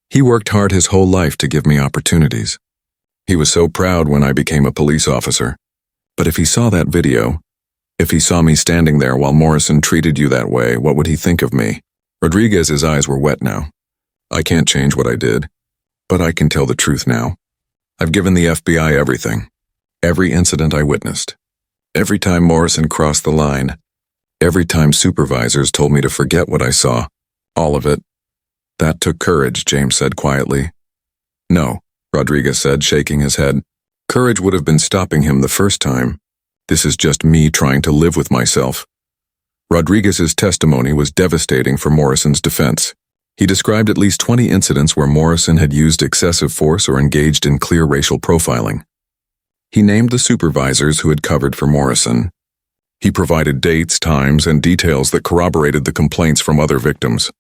He worked hard his whole life to give me opportunities. He was so proud when I became a police officer. But if he saw that video, if he saw me standing there while Morrison treated you that way, what would he think of me? Rodriguez's eyes were wet now. I can't change what I did, but I can tell the truth now. I've given the FBI everything. Every incident I witnessed. Every time Morrison crossed the line. Every time supervisors told me to forget what I saw. All of it. That took courage, James said quietly. No, Rodriguez said, shaking his head. Courage would have been stopping him the first time. This is just me trying to live with myself. Rodriguez's testimony was devastating for Morrison's defense. He described at least 20 incidents where Morrison had used excessive force or engaged in clear racial profiling. He named the supervisors who had covered for Morrison. He provided dates, times, and details that corroborated the complaints from other victims.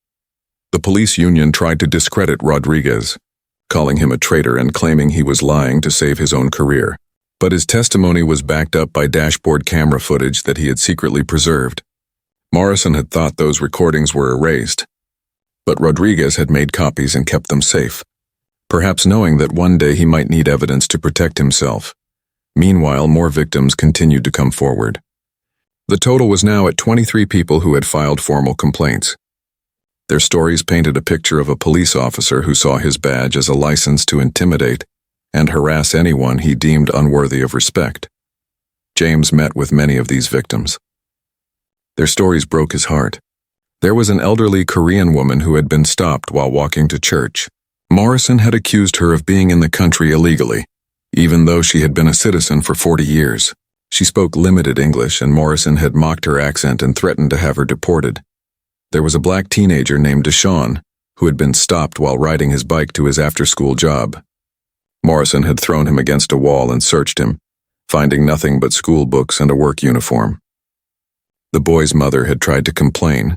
The police union tried to discredit Rodriguez, calling him a traitor and claiming he was lying to save his own career. But his testimony was backed up by dashboard camera footage that he had secretly preserved. Morrison had thought those recordings were erased, but Rodriguez had made copies and kept them safe, perhaps knowing that one day he might need evidence to protect himself. Meanwhile, more victims continued to come forward. The total was now at 23 people who had filed formal complaints. Their stories painted a picture of a police officer who saw his badge as a license to intimidate and harass anyone he deemed unworthy of respect. James met with many of these victims. Their stories broke his heart. There was an elderly Korean woman who had been stopped while walking to church. Morrison had accused her of being in the country illegally, even though she had been a citizen for 40 years. She spoke limited English, and Morrison had mocked her accent and threatened to have her deported. There was a black teenager named Deshaun who had been stopped while riding his bike to his after-school job. Morrison had thrown him against a wall and searched him, finding nothing but school books and a work uniform. The boy's mother had tried to complain,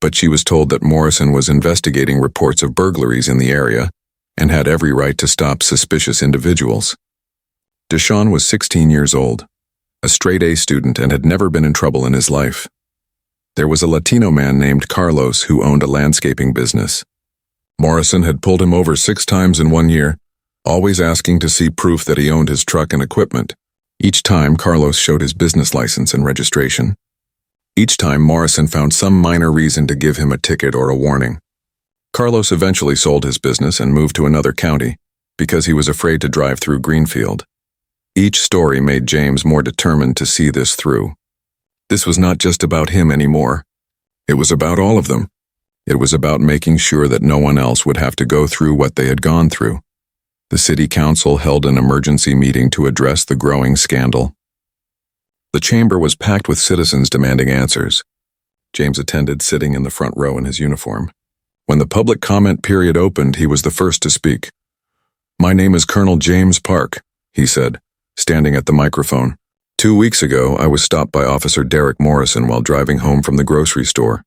but she was told that Morrison was investigating reports of burglaries in the area and had every right to stop suspicious individuals. Deshaun was 16 years old, a straight-A student, and had never been in trouble in his life. There was a Latino man named Carlos who owned a landscaping business. Morrison had pulled him over 6 times in 1 year, always asking to see proof that he owned his truck and equipment. Each time, Carlos showed his business license and registration. Each time, Morrison found some minor reason to give him a ticket or a warning. Carlos eventually sold his business and moved to another county because he was afraid to drive through Greenfield. Each story made James more determined to see this through. This was not just about him anymore. It was about all of them. It was about making sure that no one else would have to go through what they had gone through. The city council held an emergency meeting to address the growing scandal. The chamber was packed with citizens demanding answers. James attended, sitting in the front row in his uniform. When the public comment period opened, he was the first to speak. "My name is Colonel James Park," he said, standing at the microphone. 2 weeks ago, I was stopped by Officer Derek Morrison while driving home from the grocery store.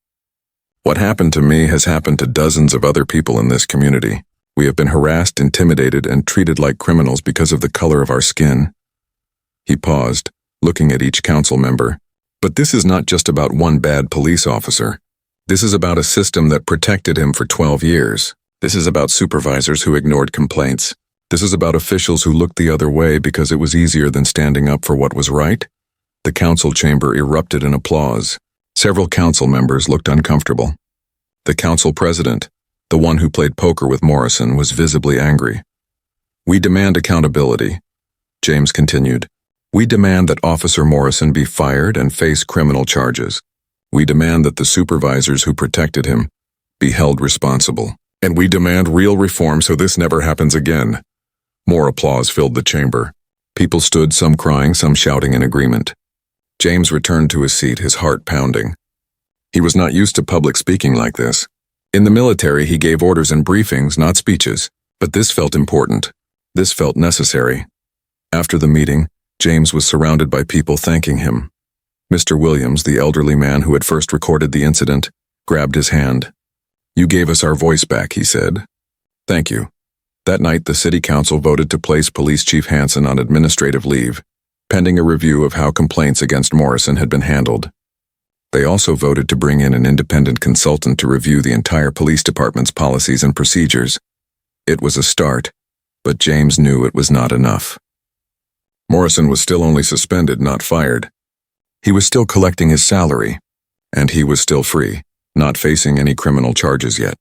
What happened to me has happened to dozens of other people in this community. We have been harassed, intimidated, and treated like criminals because of the color of our skin. He paused, looking at each council member. But this is not just about one bad police officer. This is about a system that protected him for 12 years. This is about supervisors who ignored complaints. This is about officials who looked the other way because it was easier than standing up for what was right. The council chamber erupted in applause. Several council members looked uncomfortable. The council president, the one who played poker with Morrison, was visibly angry. "We demand accountability," James continued. "We demand that Officer Morrison be fired and face criminal charges. We demand that the supervisors who protected him be held responsible. And we demand real reform so this never happens again." More applause filled the chamber. People stood, some crying, some shouting in agreement. James returned to his seat, his heart pounding. He was not used to public speaking like this. In the military, he gave orders in briefings, not speeches. But this felt important. This felt necessary. After the meeting, James was surrounded by people thanking him. Mr. Williams, the elderly man who had first recorded the incident, grabbed his hand. "You gave us our voice back," he said. "Thank you." That night, the city council voted to place Police Chief Hansen on administrative leave, pending a review of how complaints against Morrison had been handled. They also voted to bring in an independent consultant to review the entire police department's policies and procedures. It was a start, but James knew it was not enough. Morrison was still only suspended, not fired. He was still collecting his salary, and he was still free, not facing any criminal charges yet.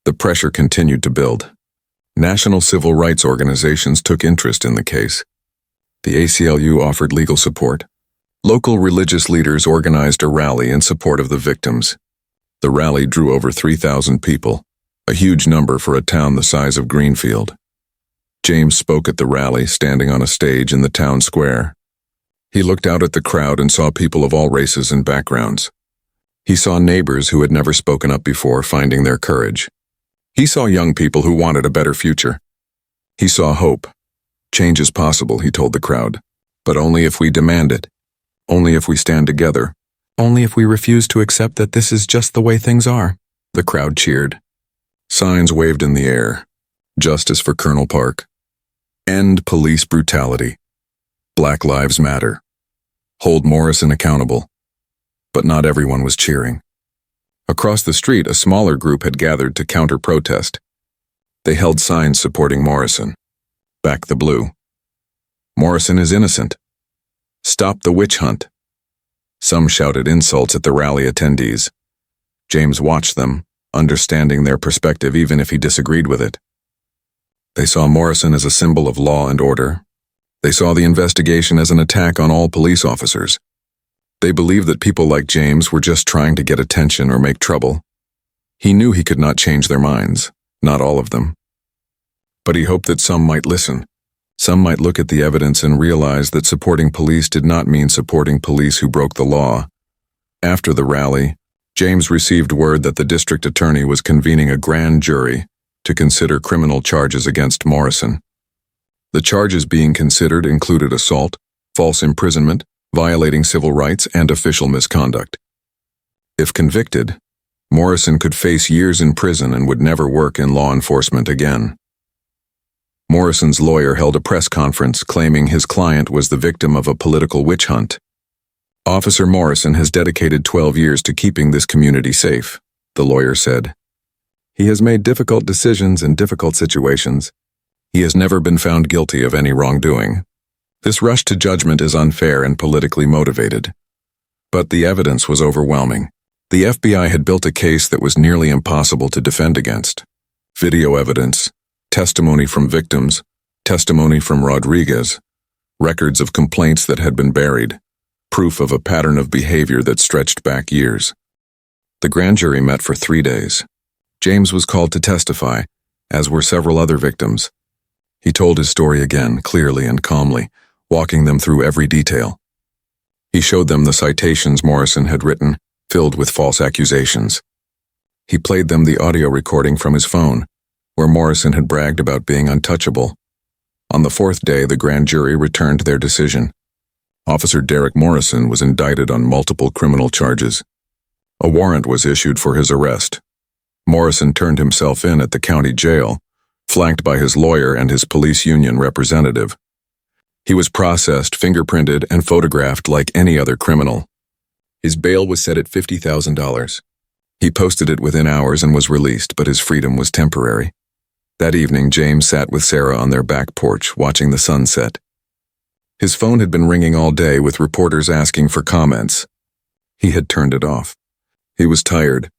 The pressure continued to build. National civil rights organizations took interest in the case. The ACLU offered legal support. Local religious leaders organized a rally in support of the victims. The rally drew over 3,000 people, a huge number for a town the size of Greenfield. James spoke at the rally, standing on a stage in the town square. He looked out at the crowd and saw people of all races and backgrounds. He saw neighbors who had never spoken up before finding their courage. He saw young people who wanted a better future. He saw hope. Change is possible, he told the crowd, but only if we demand it. Only if we stand together. Only if we refuse to accept that this is just the way things are. The crowd cheered. Signs waved in the air. Justice for Colonel Park. End police brutality. Black Lives Matter. Hold Morrison accountable. But not everyone was cheering. Across the street, a smaller group had gathered to counter-protest. They held signs supporting Morrison. Back the blue. Morrison is innocent. Stop the witch hunt. Some shouted insults at the rally attendees. James watched them, understanding their perspective even if he disagreed with it. They saw Morrison as a symbol of law and order. They saw the investigation as an attack on all police officers. They believed that people like James were just trying to get attention or make trouble. He knew he could not change their minds, not all of them. But he hoped that some might listen. Some might look at the evidence and realize that supporting police did not mean supporting police who broke the law. After the rally, James received word that the district attorney was convening a grand jury to consider criminal charges against Morrison. The charges being considered included assault, false imprisonment, violating civil rights, and official misconduct. If convicted, Morrison could face years in prison and would never work in law enforcement again. Morrison's lawyer held a press conference claiming his client was the victim of a political witch hunt. "Officer Morrison has dedicated 12 years to keeping this community safe," the lawyer said. "He has made difficult decisions in difficult situations. He has never been found guilty of any wrongdoing. This rush to judgment is unfair and politically motivated." But the evidence was overwhelming. The FBI had built a case that was nearly impossible to defend against. Video evidence, testimony from victims, testimony from Rodriguez, records of complaints that had been buried, proof of a pattern of behavior that stretched back years. The grand jury met for 3 days. James was called to testify, as were several other victims. He told his story again, clearly and calmly, walking them through every detail. He showed them the citations Morrison had written, filled with false accusations. He played them the audio recording from his phone, where Morrison had bragged about being untouchable. On the 4th day, the grand jury returned their decision. Officer Derek Morrison was indicted on multiple criminal charges. A warrant was issued for his arrest. Morrison turned himself in at the county jail, flanked by his lawyer and his police union representative. He was processed, fingerprinted, and photographed like any other criminal. His bail was set at $50,000. He posted it within hours and was released, but his freedom was temporary. That evening, James sat with Sarah on their back porch, watching the sunset. His phone had been ringing all day with reporters asking for comments. He had turned it off. He was tired.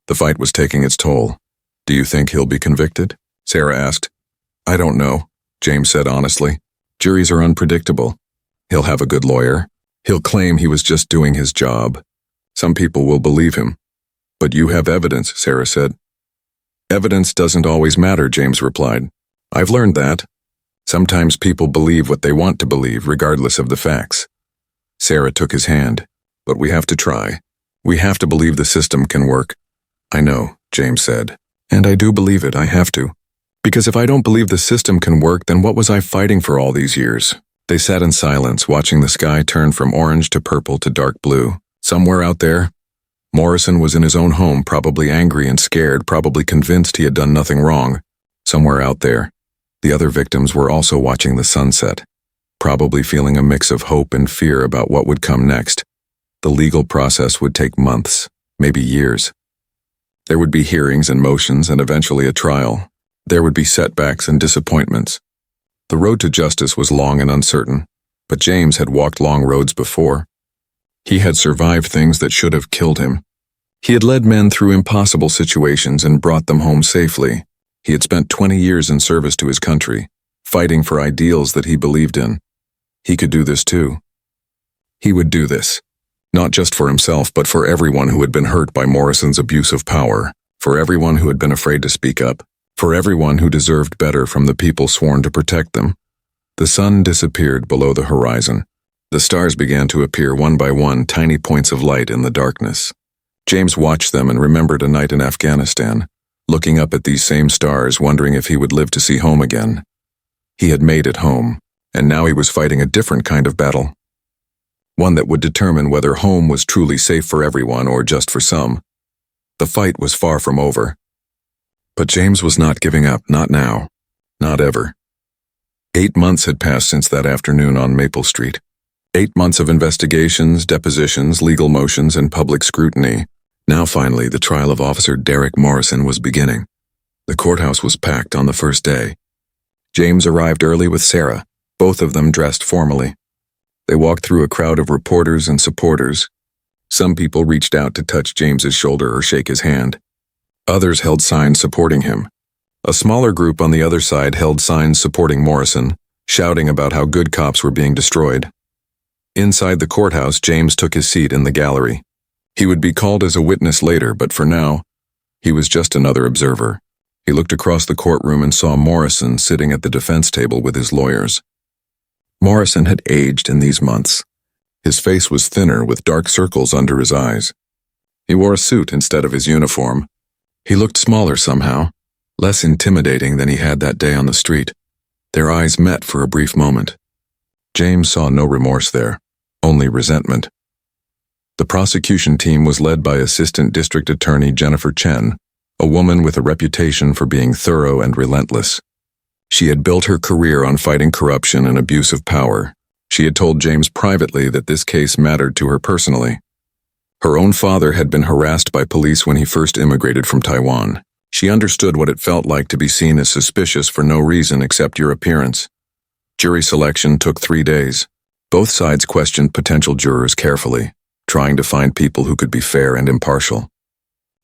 The fight was taking its toll. "Do you think he'll be convicted?" Sarah asked. "I don't know," James said honestly. "Juries are unpredictable. He'll have a good lawyer. He'll claim he was just doing his job. Some people will believe him. But you have evidence," Sarah said. "Evidence doesn't always matter," James replied. "I've learned that. Sometimes people believe what they want to believe, regardless of the facts." Sarah took his hand. "But we have to try. We have to believe the system can work." "I know," James said. And I do believe it, I have to. Because if I don't believe the system can work, then what was I fighting for all these years? They sat in silence, watching the sky turn from orange to purple to dark blue. Somewhere out there, Morrison was in his own home, probably angry and scared, probably convinced he had done nothing wrong. Somewhere out there, the other victims were also watching the sunset, probably feeling a mix of hope and fear about what would come next. The legal process would take months, maybe years. There would be hearings and motions and eventually a trial. There would be setbacks and disappointments. The road to justice was long and uncertain, but James had walked long roads before. He had survived things that should have killed him. He had led men through impossible situations and brought them home safely. He had spent 20 years in service to his country, fighting for ideals that he believed in. He could do this too. He would do this, not just for himself, but for everyone who had been hurt by Morrison's abuse of power, for everyone who had been afraid to speak up, for everyone who deserved better from the people sworn to protect them. The sun disappeared below the horizon. The stars began to appear one by one, tiny points of light in the darkness. James watched them and remembered a night in Afghanistan, looking up at these same stars, wondering if he would live to see home again. He had made it home, and now he was fighting a different kind of battle. One that would determine whether home was truly safe for everyone or just for some. The fight was far from over. But James was not giving up, not now, not ever. 8 months had passed since that afternoon on Maple Street. 8 months of investigations, depositions, legal motions, and public scrutiny. Now finally, the trial of Officer Derek Morrison was beginning. The courthouse was packed on the first day. James arrived early with Sarah, both of them dressed formally. They walked through a crowd of reporters and supporters. Some people reached out to touch James's shoulder or shake his hand. Others held signs supporting him. A smaller group on the other side held signs supporting Morrison, shouting about how good cops were being destroyed. Inside the courthouse, James took his seat in the gallery. He would be called as a witness later, but for now, he was just another observer. He looked across the courtroom and saw Morrison sitting at the defense table with his lawyers. Morrison had aged in these months. His face was thinner with dark circles under his eyes. He wore a suit instead of his uniform. He looked smaller somehow, less intimidating than he had that day on the street. Their eyes met for a brief moment. James saw no remorse there, only resentment. The prosecution team was led by Assistant District Attorney Jennifer Chen, a woman with a reputation for being thorough and relentless. She had built her career on fighting corruption and abuse of power. She had told James privately that this case mattered to her personally. Her own father had been harassed by police when he first immigrated from Taiwan. She understood what it felt like to be seen as suspicious for no reason except your appearance. Jury selection took 3 days. Both sides questioned potential jurors carefully, trying to find people who could be fair and impartial.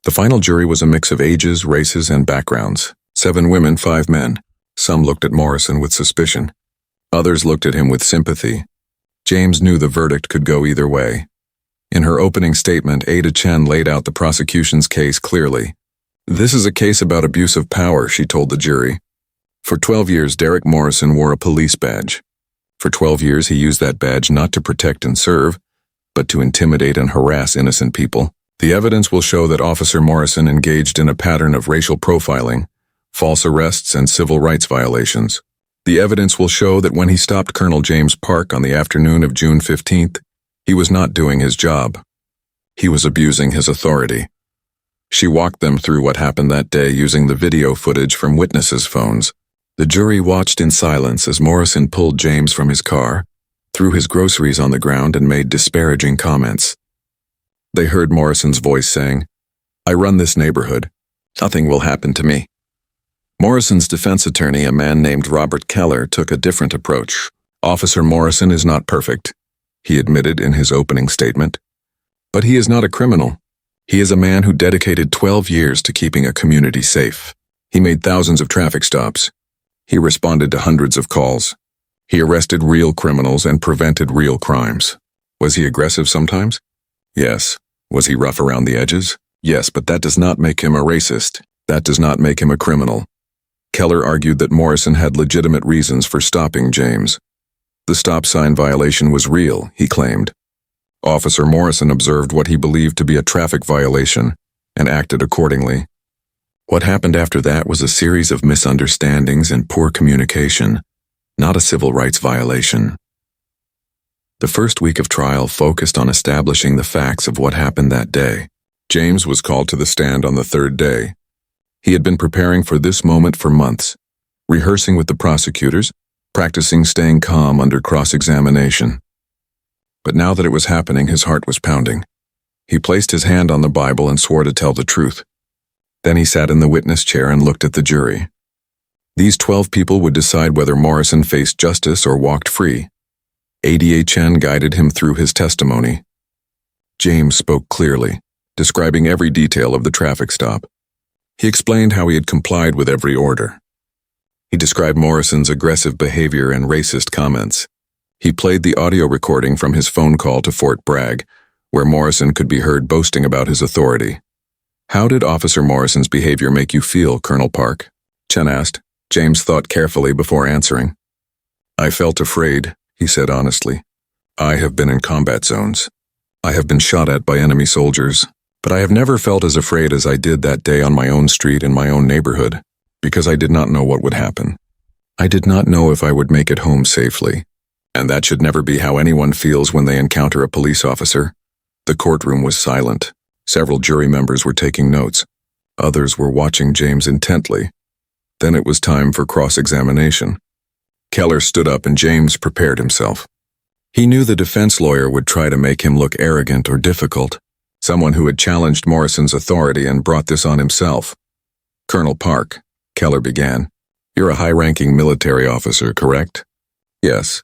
The final jury was a mix of ages, races, and backgrounds. 7 women, 5 men. Some looked at Morrison with suspicion. Others looked at him with sympathy. James knew the verdict could go either way. In her opening statement, Ada Chen laid out the prosecution's case clearly. "This is a case about abuse of power," she told the jury. For 12 years, Derek Morrison wore a police badge. For 12 years, he used that badge not to protect and serve, but to intimidate and harass innocent people. The evidence will show that Officer Morrison engaged in a pattern of racial profiling, false arrests, and civil rights violations. The evidence will show that when he stopped Colonel James Park on the afternoon of June 15th, he was not doing his job. He was abusing his authority. She walked them through what happened that day using the video footage from witnesses' phones. The jury watched in silence as Morrison pulled James from his car, threw his groceries on the ground, and made disparaging comments. They heard Morrison's voice saying, "I run this neighborhood. Nothing will happen to me." Morrison's defense attorney, a man named Robert Keller, took a different approach. "Officer Morrison is not perfect," he admitted in his opening statement. "But he is not a criminal. He is a man who dedicated 12 years to keeping a community safe. He made thousands of traffic stops. He responded to hundreds of calls. He arrested real criminals and prevented real crimes. Was he aggressive sometimes? Yes. Was he rough around the edges? Yes, but that does not make him a racist. That does not make him a criminal." Keller argued that Morrison had legitimate reasons for stopping James. The stop sign violation was real, he claimed. Officer Morrison observed what he believed to be a traffic violation and acted accordingly. What happened after that was a series of misunderstandings and poor communication, not a civil rights violation. The first week of trial focused on establishing the facts of what happened that day. James was called to the stand on the third day. He had been preparing for this moment for months, rehearsing with the prosecutors, practicing staying calm under cross-examination. But now that it was happening, his heart was pounding. He placed his hand on the Bible and swore to tell the truth. Then he sat in the witness chair and looked at the jury. These 12 people would decide whether Morrison faced justice or walked free. ADHN guided him through his testimony. James spoke clearly, describing every detail of the traffic stop. He explained how he had complied with every order. He described Morrison's aggressive behavior and racist comments. He played the audio recording from his phone call to Fort Bragg, where Morrison could be heard boasting about his authority. "How did Officer Morrison's behavior make you feel, Colonel Park?" Chen asked. James thought carefully before answering. "I felt afraid," he said honestly. "I have been in combat zones. I have been shot at by enemy soldiers, but I have never felt as afraid as I did that day on my own street in my own neighborhood, because I did not know what would happen. I did not know if I would make it home safely, and that should never be how anyone feels when they encounter a police officer." The courtroom was silent. Several jury members were taking notes. Others were watching James intently. Then it was time for cross-examination. Keller stood up and James prepared himself. He knew the defense lawyer would try to make him look arrogant or difficult, someone who had challenged Morrison's authority and brought this on himself. "Colonel Park," Keller began, "you're a high-ranking military officer, correct?" "Yes."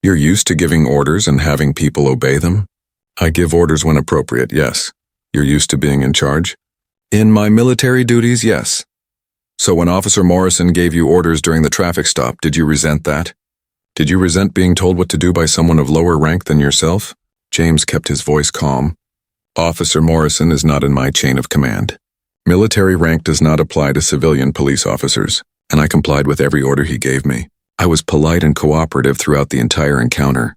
"You're used to giving orders and having people obey them?" "I give orders when appropriate, yes." "You're used to being in charge?" "In my military duties, yes." "So when Officer Morrison gave you orders during the traffic stop, did you resent that? Did you resent being told what to do by someone of lower rank than yourself?" James kept his voice calm. "Officer Morrison is not in my chain of command. Military rank does not apply to civilian police officers, and I complied with every order he gave me. I was polite and cooperative throughout the entire encounter."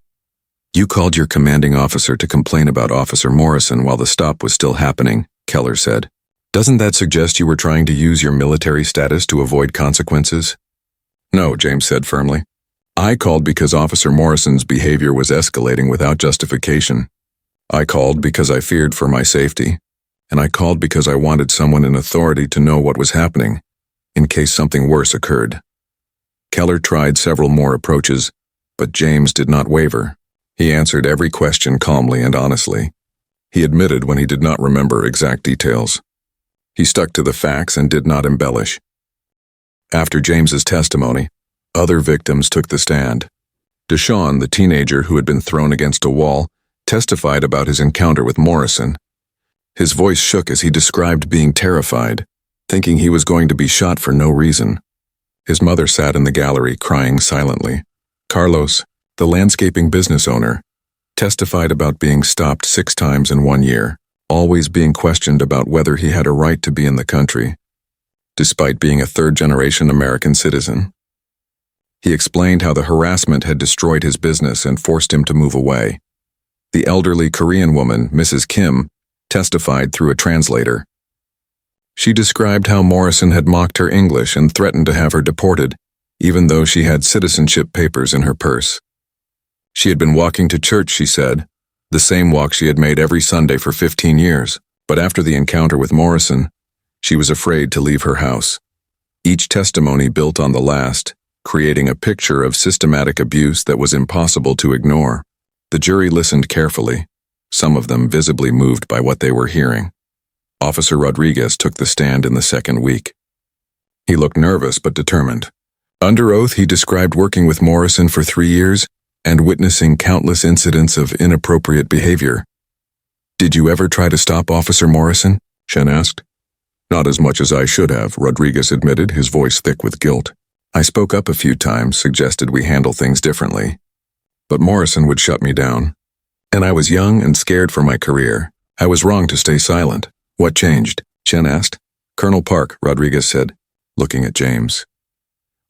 "You called your commanding officer to complain about Officer Morrison while the stop was still happening," Keller said. "Doesn't that suggest you were trying to use your military status to avoid consequences?" "No," James said firmly. "I called because Officer Morrison's behavior was escalating without justification. I called because I feared for my safety, and I called because I wanted someone in authority to know what was happening, in case something worse occurred." Keller tried several more approaches, but James did not waver. He answered every question calmly and honestly. He admitted when he did not remember exact details. He stuck to the facts and did not embellish. After James's testimony, other victims took the stand. Deshawn, the teenager who had been thrown against a wall, testified about his encounter with Morrison. His voice shook as he described being terrified, thinking he was going to be shot for no reason. His mother sat in the gallery crying silently. Carlos, the landscaping business owner, testified about being stopped 6 times in 1 year, always being questioned about whether he had a right to be in the country, despite being a third-generation American citizen. He explained how the harassment had destroyed his business and forced him to move away. The elderly Korean woman, Mrs. Kim, testified through a translator. She described how Morrison had mocked her English and threatened to have her deported, even though she had citizenship papers in her purse. She had been walking to church, she said, the same walk she had made every Sunday for 15 years, but after the encounter with Morrison, she was afraid to leave her house. Each testimony built on the last, creating a picture of systematic abuse that was impossible to ignore. The jury listened carefully, some of them visibly moved by what they were hearing. Officer Rodriguez took the stand in the second week. He looked nervous but determined. Under oath, he described working with Morrison for 3 years and witnessing countless incidents of inappropriate behavior. "Did you ever try to stop Officer Morrison?" Shen asked. "Not as much as I should have," Rodriguez admitted, his voice thick with guilt. "I spoke up a few times, suggested we handle things differently. But Morrison would shut me down. And I was young and scared for my career. I was wrong to stay silent." "What changed?" Chen asked. "Colonel Park," Rodriguez said, looking at James.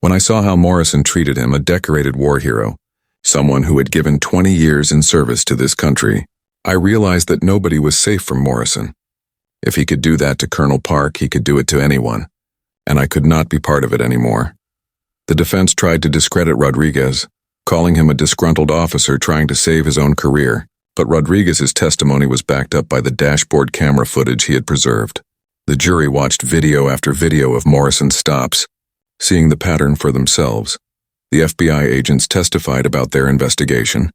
"When I saw how Morrison treated him, a decorated war hero, someone who had given 20 years in service to this country, I realized that nobody was safe from Morrison. If he could do that to Colonel Park, he could do it to anyone. And I could not be part of it anymore. The defense tried to discredit Rodriguez, calling him a disgruntled officer trying to save his own career, but Rodriguez's testimony was backed up by the dashboard camera footage he had preserved. The jury watched video after video of Morrison's stops, seeing the pattern for themselves. The FBI agents testified about their investigation,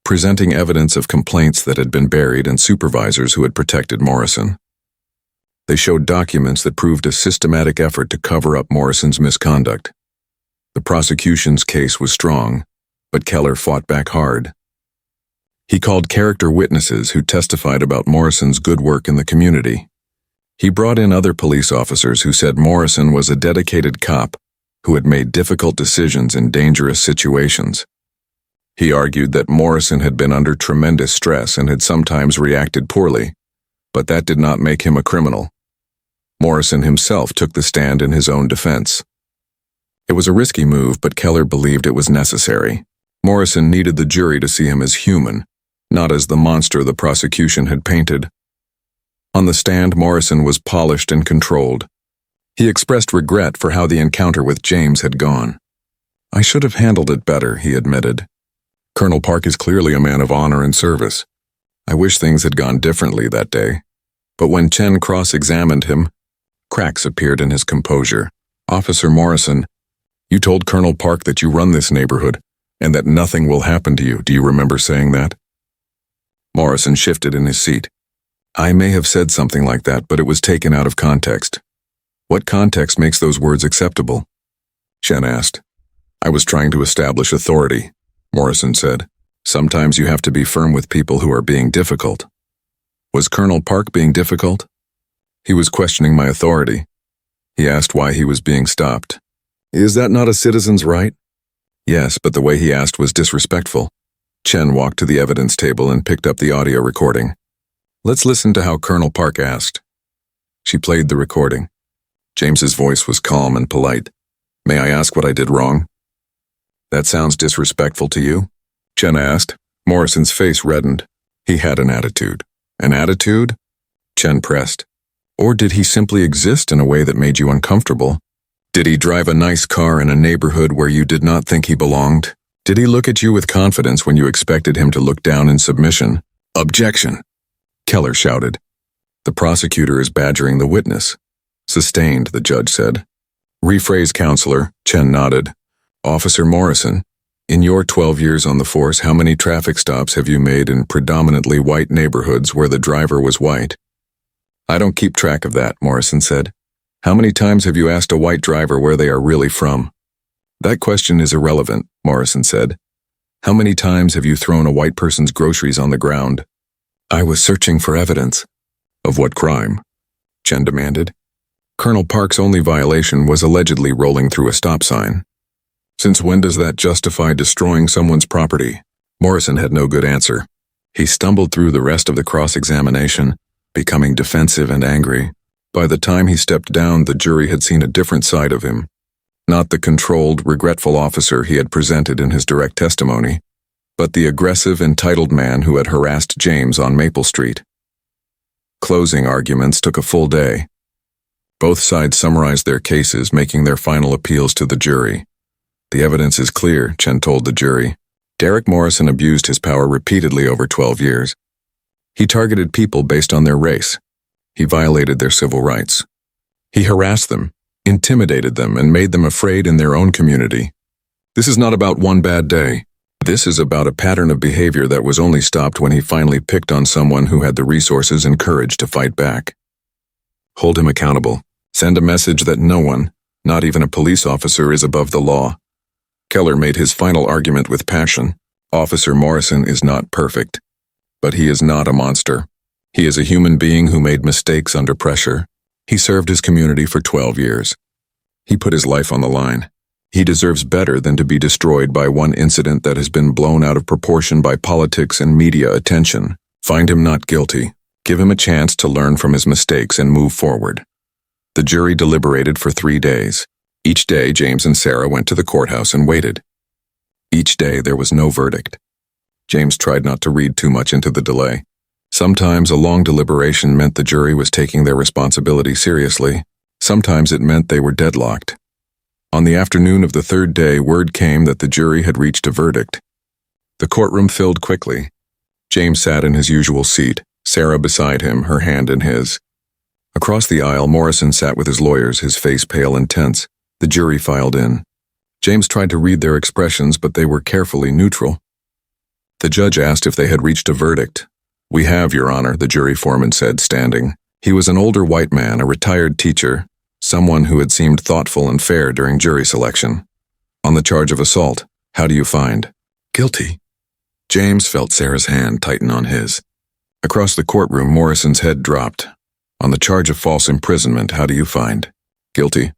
presenting evidence of complaints that had been buried and supervisors who had protected Morrison. They showed documents that proved a systematic effort to cover up Morrison's misconduct. The prosecution's case was strong, but Keller fought back hard. He called character witnesses who testified about Morrison's good work in the community. He brought in other police officers who said Morrison was a dedicated cop who had made difficult decisions in dangerous situations. He argued that Morrison had been under tremendous stress and had sometimes reacted poorly, but that did not make him a criminal. Morrison himself took the stand in his own defense. It was a risky move, but Keller believed it was necessary. Morrison needed the jury to see him as human, not as the monster the prosecution had painted. On the stand, Morrison was polished and controlled. He expressed regret for how the encounter with James had gone. "I should have handled it better," he admitted. "Colonel Park is clearly a man of honor and service. I wish things had gone differently that day." But when Chen cross-examined him, cracks appeared in his composure. "Officer Morrison, you told Colonel Park that you run this neighborhood and that nothing will happen to you. Do you remember saying that?" Morrison shifted in his seat. "I may have said something like that, but it was taken out of context." "What context makes those words acceptable?" Chen asked. "I was trying to establish authority," Morrison said. "Sometimes you have to be firm with people who are being difficult." Was Colonel Park being difficult? "He was questioning my authority. He asked why he was being stopped." "Is that not a citizen's right?" "Yes, but the way he asked was disrespectful." Chen walked to the evidence table and picked up the audio recording. "Let's listen to how Colonel Park asked." She played the recording. James's voice was calm and polite. "May I ask what I did wrong?" "That sounds disrespectful to you?" Chen asked. Morrison's face reddened. He had an attitude. "An attitude?" Chen pressed. "Or did he simply exist in a way that made you uncomfortable? Did he drive a nice car in a neighborhood where you did not think he belonged? Did he look at you with confidence when you expected him to look down in submission?" "Objection!" Keller shouted. "The prosecutor is badgering the witness." "Sustained," the judge said. "Rephrase, counselor," Chen nodded. "Officer Morrison, in your 12 years on the force, how many traffic stops have you made in predominantly white neighborhoods where the driver was white?" "I don't keep track of that," Morrison said. "How many times have you asked a white driver where they are really from?" "That question is irrelevant," Morrison said. "How many times have you thrown a white person's groceries on the ground?" "I was searching for evidence." "Of what crime?" Chen demanded. Colonel Park's only violation was allegedly rolling through a stop sign. "Since when does that justify destroying someone's property?" Morrison had no good answer. He stumbled through the rest of the cross-examination, becoming defensive and angry. By the time he stepped down, the jury had seen a different side of him. Not the controlled, regretful officer he had presented in his direct testimony, but the aggressive, entitled man who had harassed James on Maple Street. Closing arguments took a full day. Both sides summarized their cases, making their final appeals to the jury. "The evidence is clear," Chen told the jury. "Derek Morrison abused his power repeatedly over 12 years. He targeted people based on their race. He violated their civil rights. He harassed them, intimidated them, and made them afraid in their own community. This is not about one bad day. This is about a pattern of behavior that was only stopped when he finally picked on someone who had the resources and courage to fight back. Hold him accountable. Send a message that no one, not even a police officer, is above the law." Keller made his final argument with passion. "Officer Morrison is not perfect, but he is not a monster. He is a human being who made mistakes under pressure. He served his community for 12 years. He put his life on the line. He deserves better than to be destroyed by one incident that has been blown out of proportion by politics and media attention. Find him not guilty. Give him a chance to learn from his mistakes and move forward." The jury deliberated for 3 days. Each day, James and Sarah went to the courthouse and waited. Each day, there was no verdict. James tried not to read too much into the delay. Sometimes a long deliberation meant the jury was taking their responsibility seriously. Sometimes it meant they were deadlocked. On the afternoon of the third day, word came that the jury had reached a verdict. The courtroom filled quickly. James sat in his usual seat, Sarah beside him, her hand in his. Across the aisle, Morrison sat with his lawyers, his face pale and tense. The jury filed in. James tried to read their expressions, but they were carefully neutral. The judge asked if they had reached a verdict. "We have, Your Honor," the jury foreman said, standing. He was an older white man, a retired teacher, someone who had seemed thoughtful and fair during jury selection. "On the charge of assault, how do you find?" "Guilty." James felt Sarah's hand tighten on his. Across the courtroom, Morrison's head dropped. "On the charge of false imprisonment, how do you find?" "Guilty."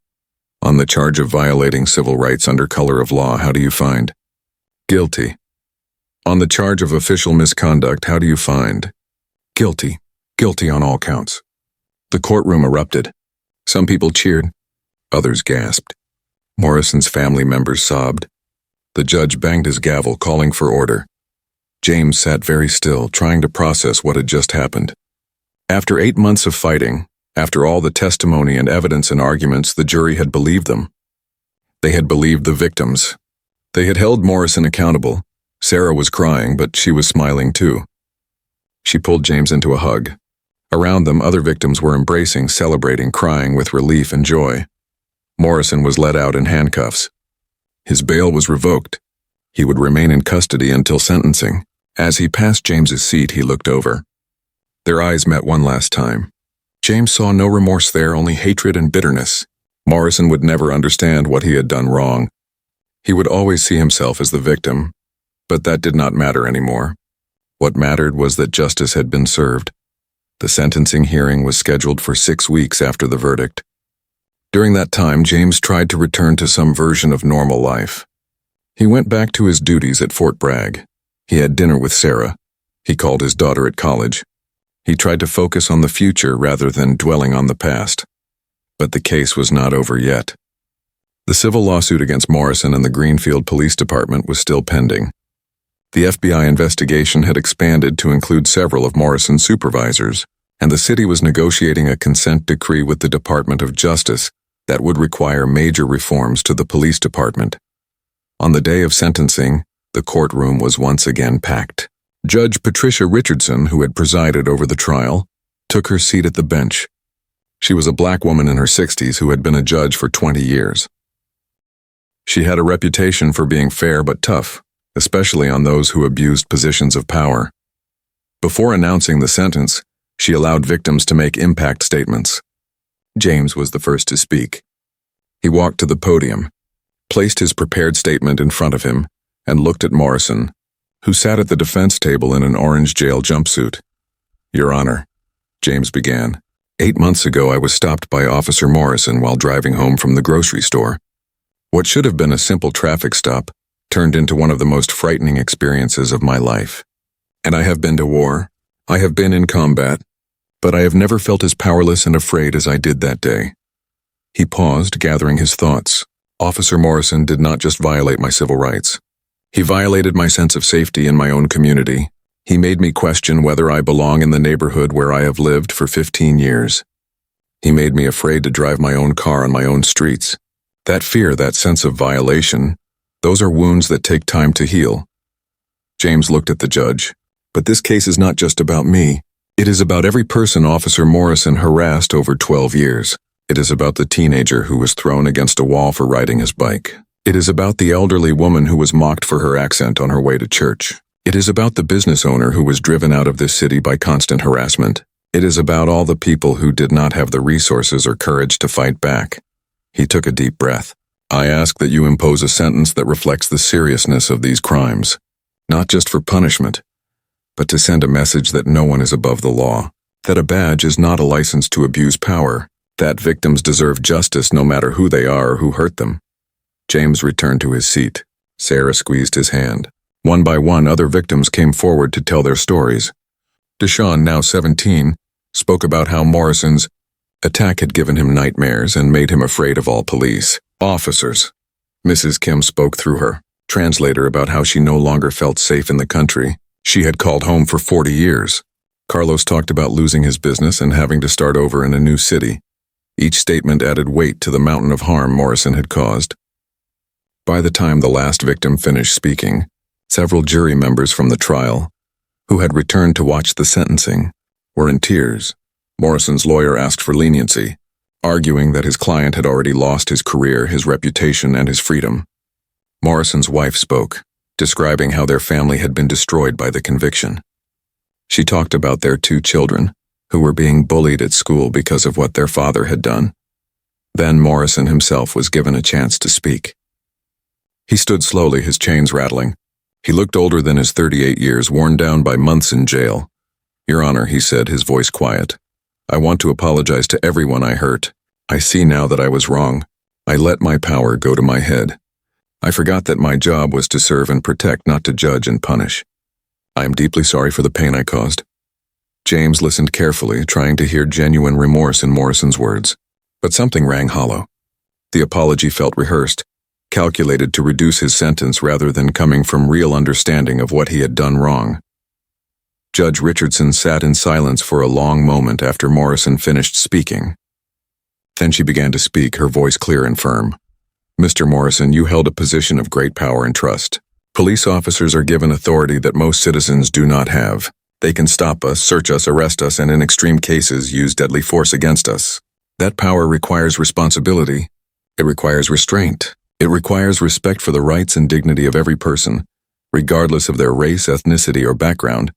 "On the charge of violating civil rights under color of law, how do you find?" "Guilty." "On the charge of official misconduct, how do you find?" "Guilty." "Guilty on all counts." The courtroom erupted. Some people cheered. Others gasped. Morrison's family members sobbed. The judge banged his gavel, calling for order. James sat very still, trying to process what had just happened. After 8 months of fighting, after all the testimony and evidence and arguments, the jury had believed them. They had believed the victims. They had held Morrison accountable. Sarah was crying, but she was smiling too. She pulled James into a hug. Around them, other victims were embracing, celebrating, crying with relief and joy. Morrison was let out in handcuffs. His bail was revoked. He would remain in custody until sentencing. As he passed James's seat, he looked over. Their eyes met one last time. James saw no remorse there, only hatred and bitterness. Morrison would never understand what he had done wrong. He would always see himself as the victim, but that did not matter anymore. What mattered was that justice had been served. The sentencing hearing was scheduled for 6 weeks after the verdict. During that time, James tried to return to some version of normal life. He went back to his duties at Fort Bragg. He had dinner with Sarah. He called his daughter at college. He tried to focus on the future rather than dwelling on the past. But the case was not over yet. The civil lawsuit against Morrison and the Greenfield Police Department was still pending. The FBI investigation had expanded to include several of Morrison's supervisors, and the city was negotiating a consent decree with the Department of Justice that would require major reforms to the police department. On the day of sentencing, the courtroom was once again packed. Judge Patricia Richardson, who had presided over the trial, took her seat at the bench. She was a black woman in her 60s who had been a judge for 20 years. She had a reputation for being fair but tough, especially on those who abused positions of power. Before announcing the sentence, she allowed victims to make impact statements. James was the first to speak. He walked to the podium, placed his prepared statement in front of him, and looked at Morrison, who sat at the defense table in an orange jail jumpsuit. "Your Honor," James began, "8 months ago I was stopped by Officer Morrison while driving home from the grocery store. What should have been a simple traffic stop turned into one of the most frightening experiences of my life. And I have been to war. I have been in combat. But I have never felt as powerless and afraid as I did that day." He paused, gathering his thoughts. Officer Morrison did not just violate my civil rights. He violated my sense of safety in my own community. He made me question whether I belong in the neighborhood where I have lived for 15 years. He made me afraid to drive my own car on my own streets. That fear, that sense of violation, those are wounds that take time to heal. James looked at the judge. "But this case is not just about me. It is about every person Officer Morrison harassed over 12 years. It is about the teenager who was thrown against a wall for riding his bike. It is about the elderly woman who was mocked for her accent on her way to church. It is about the business owner who was driven out of this city by constant harassment. It is about all the people who did not have the resources or courage to fight back." He took a deep breath. "I ask that you impose a sentence that reflects the seriousness of these crimes, not just for punishment, but to send a message that no one is above the law, that a badge is not a license to abuse power, that victims deserve justice no matter who they are or who hurt them." James returned to his seat. Sarah squeezed his hand. One by one, other victims came forward to tell their stories. Deshaun, now 17, spoke about how Morrison's attack had given him nightmares and made him afraid of all police officers. Mrs. Kim spoke through her translator about how she no longer felt safe in the country she had called home for 40 years. Carlos talked about losing his business and having to start over in a new city. Each statement added weight to the mountain of harm Morrison had caused. By the time the last victim finished speaking, several jury members from the trial, who had returned to watch the sentencing, were in tears. Morrison's lawyer asked for leniency, arguing that his client had already lost his career, his reputation, and his freedom. Morrison's wife spoke, describing how their family had been destroyed by the conviction. She talked about their 2 children, who were being bullied at school because of what their father had done. Then Morrison himself was given a chance to speak. He stood slowly, his chains rattling. He looked older than his 38 years, worn down by months in jail. "Your Honor," he said, his voice quiet, "I want to apologize to everyone I hurt. I see now that I was wrong. I let my power go to my head. I forgot that my job was to serve and protect, not to judge and punish. I am deeply sorry for the pain I caused." James listened carefully, trying to hear genuine remorse in Morrison's words. But something rang hollow. The apology felt rehearsed, calculated to reduce his sentence rather than coming from real understanding of what he had done wrong. Judge Richardson sat in silence for a long moment after Morrison finished speaking. Then she began to speak, her voice clear and firm. "Mr. Morrison, you held a position of great power and trust. Police officers are given authority that most citizens do not have. They can stop us, search us, arrest us, and in extreme cases use deadly force against us. That power requires responsibility. It requires restraint. It requires respect for the rights and dignity of every person, regardless of their race, ethnicity, or background."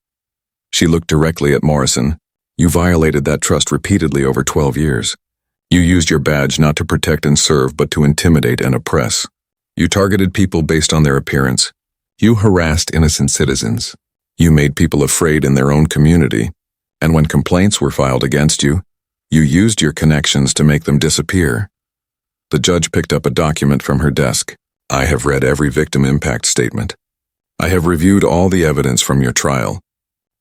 She looked directly at Morrison. "You violated that trust repeatedly over 12 years. You used your badge not to protect and serve, but to intimidate and oppress. You targeted people based on their appearance. You harassed innocent citizens. You made people afraid in their own community. And when complaints were filed against you, you used your connections to make them disappear." The judge picked up a document from her desk. "I have read every victim impact statement. I have reviewed all the evidence from your trial.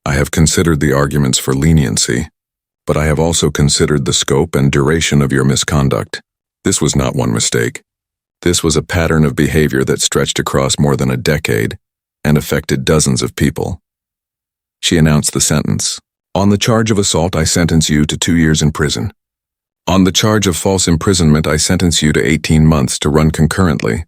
I have considered the arguments for leniency, but I have also considered the scope and duration of your misconduct. This was not one mistake. This was a pattern of behavior that stretched across more than a decade and affected dozens of people." She announced the sentence. "On the charge of assault, I sentence you to 2 years in prison. On the charge of false imprisonment, I sentence you to 18 months to run concurrently.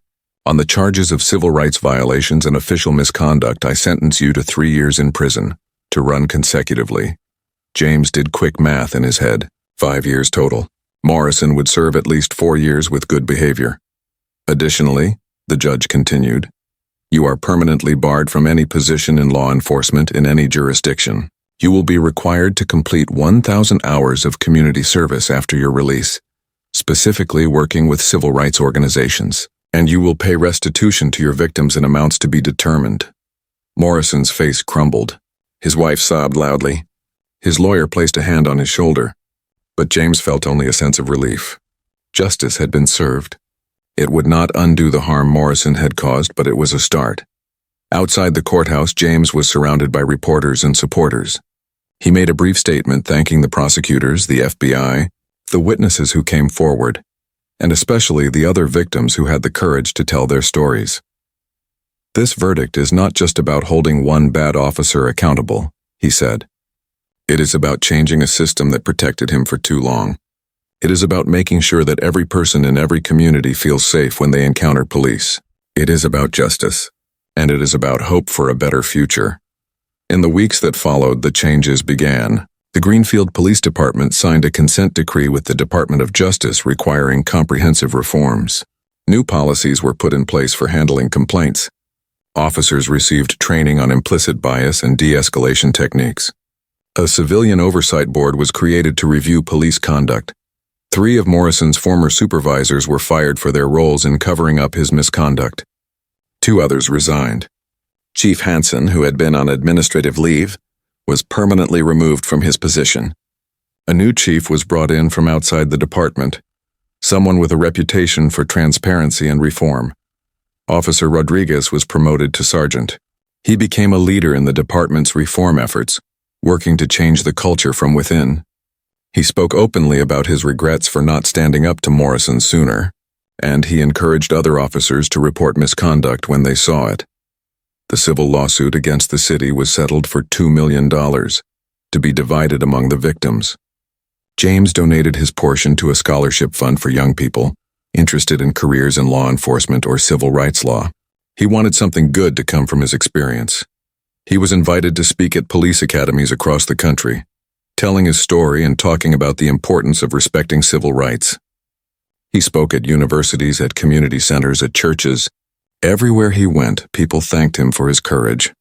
On the charges of civil rights violations and official misconduct, I sentence you to 3 years in prison to run consecutively." James did quick math in his head. 5 years total. Morrison would serve at least 4 years with good behavior. "Additionally," the judge continued, "you are permanently barred from any position in law enforcement in any jurisdiction. You will be required to complete 1,000 hours of community service after your release, specifically working with civil rights organizations, and you will pay restitution to your victims in amounts to be determined." Morrison's face crumbled. His wife sobbed loudly. His lawyer placed a hand on his shoulder, but James felt only a sense of relief. Justice had been served. It would not undo the harm Morrison had caused, but it was a start. Outside the courthouse, James was surrounded by reporters and supporters. He made a brief statement thanking the prosecutors, the FBI, the witnesses who came forward, and especially the other victims who had the courage to tell their stories. "This verdict is not just about holding one bad officer accountable," he said. "It is about changing a system that protected him for too long. It is about making sure that every person in every community feels safe when they encounter police. It is about justice, and it is about hope for a better future." In the weeks that followed, the changes began. The Greenfield Police Department signed a consent decree with the Department of Justice requiring comprehensive reforms. New policies were put in place for handling complaints. Officers received training on implicit bias and de-escalation techniques. A civilian oversight board was created to review police conduct. 3 of Morrison's former supervisors were fired for their roles in covering up his misconduct. 2 others resigned. Chief Hansen, who had been on administrative leave, was permanently removed from his position. A new chief was brought in from outside the department, someone with a reputation for transparency and reform. Officer Rodriguez was promoted to sergeant. He became a leader in the department's reform efforts, working to change the culture from within. He spoke openly about his regrets for not standing up to Morrison sooner, and he encouraged other officers to report misconduct when they saw it. The civil lawsuit against the city was settled for $2 million. to be divided among the victims. James donated his portion to a scholarship fund for young people interested in careers in law enforcement or civil rights law. He wanted something good to come from his experience. He was invited to speak at police academies across the country, telling his story and talking about the importance of respecting civil rights. He spoke at universities, at community centers, at churches. Everywhere he went, people thanked him for his courage.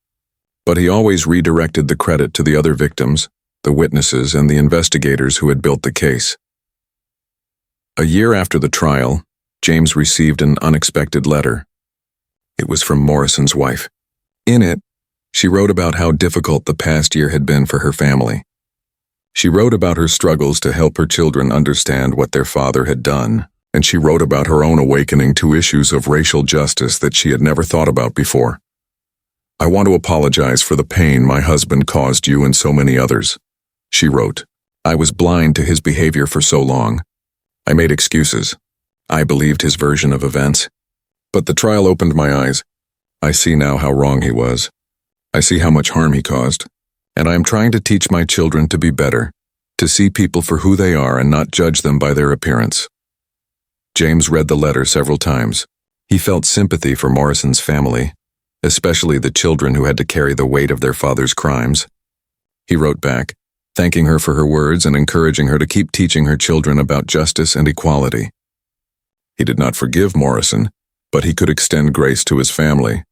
But he always redirected the credit to the other victims, the witnesses, and the investigators who had built the case. A year after the trial, James received an unexpected letter. It was from Morrison's wife. In it, she wrote about how difficult the past year had been for her family. She wrote about her struggles to help her children understand what their father had done, and she wrote about her own awakening to issues of racial justice that she had never thought about before. "I want to apologize for the pain my husband caused you and so many others," she wrote. "I was blind to his behavior for so long. I made excuses. I believed his version of events. But the trial opened my eyes. I see now how wrong he was. I see how much harm he caused. And I am trying to teach my children to be better, to see people for who they are and not judge them by their appearance." James read the letter several times. He felt sympathy for Morrison's family, especially the children who had to carry the weight of their father's crimes. He wrote back, thanking her for her words and encouraging her to keep teaching her children about justice and equality. He did not forgive Morrison, but he could extend grace to his family.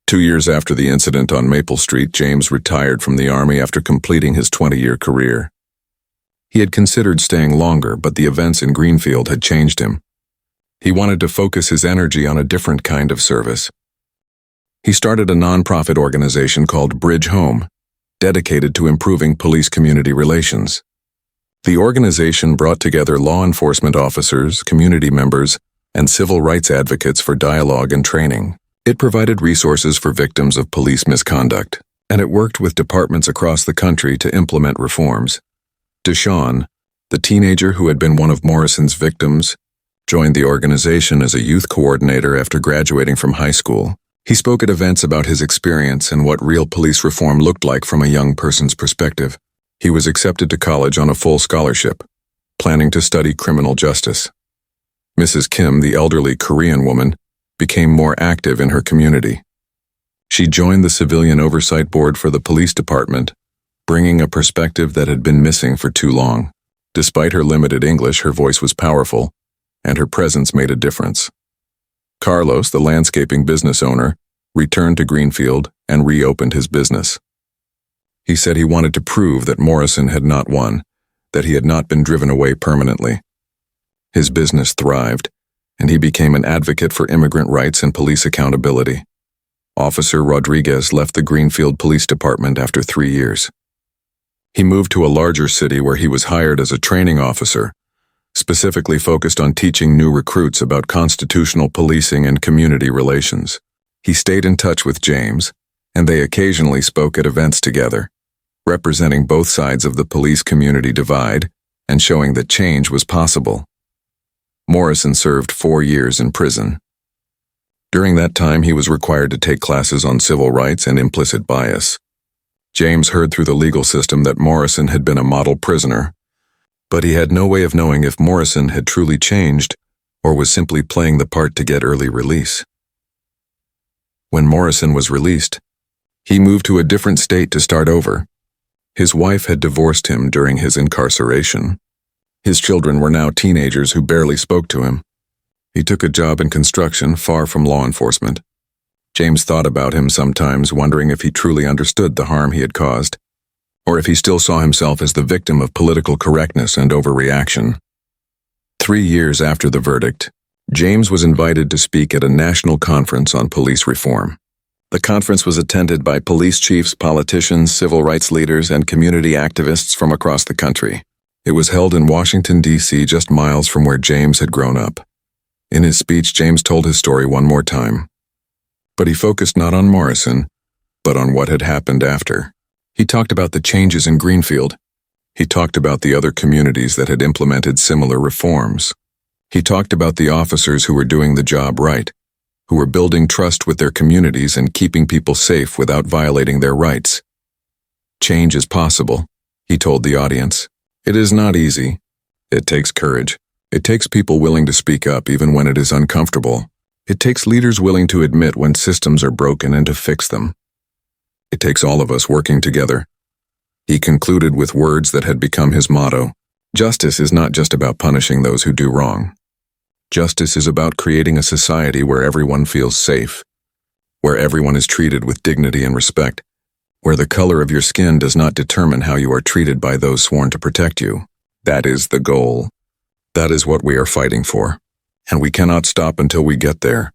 2 years after the incident on Maple Street, James retired from the Army after completing his 20-year career. He had considered staying longer, but the events in Greenfield had changed him. He wanted to focus his energy on a different kind of service. He started a nonprofit organization called Bridge Home, dedicated to improving police-community relations. The organization brought together law enforcement officers, community members, and civil rights advocates for dialogue and training. It provided resources for victims of police misconduct, and it worked with departments across the country to implement reforms. Deshawn, the teenager who had been one of Morrison's victims, joined the organization as a youth coordinator after graduating from high school. He spoke at events about his experience and what real police reform looked like from a young person's perspective. He was accepted to college on a full scholarship, planning to study criminal justice. Mrs. Kim, the elderly Korean woman, became more active in her community. She joined the Civilian Oversight Board for the police department, bringing a perspective that had been missing for too long. Despite her limited English, her voice was powerful, and her presence made a difference. Carlos, the landscaping business owner, returned to Greenfield and reopened his business. He said he wanted to prove that Morrison had not won, that he had not been driven away permanently. His business thrived, and he became an advocate for immigrant rights and police accountability. Officer Rodriguez left the Greenfield Police Department after 3 years. He moved to a larger city where he was hired as a training officer, specifically focused on teaching new recruits about constitutional policing and community relations. He stayed in touch with James, and they occasionally spoke at events together, representing both sides of the police community divide and showing that change was possible. Morrison served 4 years in prison. During that time, he was required to take classes on civil rights and implicit bias. James heard through the legal system that Morrison had been a model prisoner, but he had no way of knowing if Morrison had truly changed or was simply playing the part to get early release. When Morrison was released, he moved to a different state to start over. His wife had divorced him during his incarceration. His children were now teenagers who barely spoke to him. He took a job in construction far from law enforcement. James thought about him sometimes, wondering if he truly understood the harm he had caused, or if he still saw himself as the victim of political correctness and overreaction. 3 years after the verdict, James was invited to speak at a national conference on police reform. The conference was attended by police chiefs, politicians, civil rights leaders, and community activists from across the country. It was held in Washington, D.C., just miles from where James had grown up. In his speech, James told his story one more time. But he focused not on Morrison, but on what had happened after. He talked about the changes in Greenfield. He talked about the other communities that had implemented similar reforms. He talked about the officers who were doing the job right, who were building trust with their communities and keeping people safe without violating their rights. Change is possible, he told the audience. It is not easy. It takes courage. It takes people willing to speak up even when it is uncomfortable. It takes leaders willing to admit when systems are broken and to fix them. It takes all of us working together. He concluded with words that had become his motto. Justice is not just about punishing those who do wrong. Justice is about creating a society where everyone feels safe, where everyone is treated with dignity and respect, where the color of your skin does not determine how you are treated by those sworn to protect you. That is the goal. That is what we are fighting for, and we cannot stop until we get there.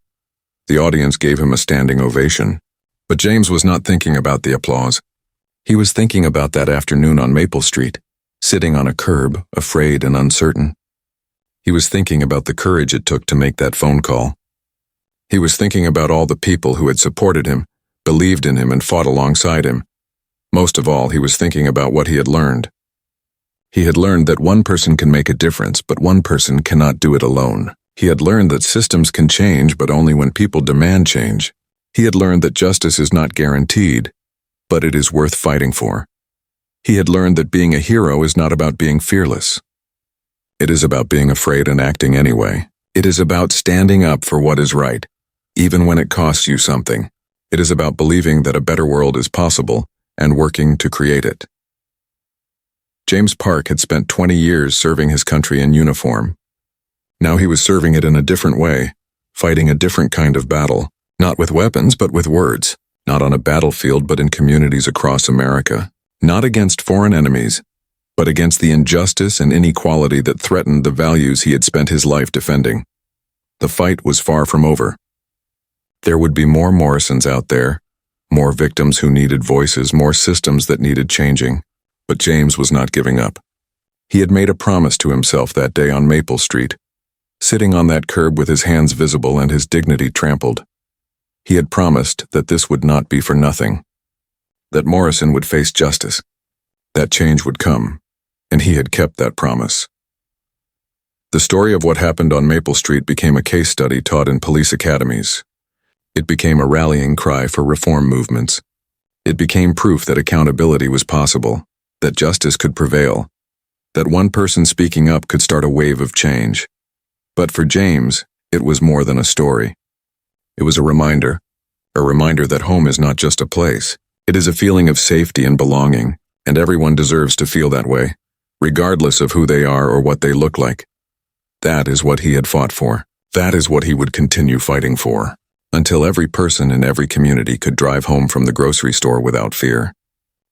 The audience gave him a standing ovation, but James was not thinking about the applause. He was thinking about that afternoon on Maple Street, sitting on a curb, afraid and uncertain. He was thinking about the courage it took to make that phone call. He was thinking about all the people who had supported him, believed in him, and fought alongside him. Most of all, he was thinking about what he had learned. He had learned that one person can make a difference, but one person cannot do it alone. He had learned that systems can change, but only when people demand change. He had learned that justice is not guaranteed, but it is worth fighting for. He had learned that being a hero is not about being fearless. It is about being afraid and acting anyway. It is about standing up for what is right, even when it costs you something. It is about believing that a better world is possible and working to create it. James Park had spent 20 years serving his country in uniform. Now he was serving it in a different way, fighting a different kind of battle, not with weapons but with words, not on a battlefield but in communities across America, not against foreign enemies, but against the injustice and inequality that threatened the values he had spent his life defending. The fight was far from over. There would be more Morrisons out there, more victims who needed voices, more systems that needed changing. But James was not giving up. He had made a promise to himself that day on Maple Street, sitting on that curb with his hands visible and his dignity trampled. He had promised that this would not be for nothing, that Morrison would face justice, that change would come, and he had kept that promise. The story of what happened on Maple Street became a case study taught in police academies. It became a rallying cry for reform movements. It became proof that accountability was possible, that justice could prevail, that one person speaking up could start a wave of change. But for James, it was more than a story. It was a reminder that home is not just a place. It is a feeling of safety and belonging, and everyone deserves to feel that way, regardless of who they are or what they look like. That is what he had fought for. That is what he would continue fighting for, until every person in every community could drive home from the grocery store without fear,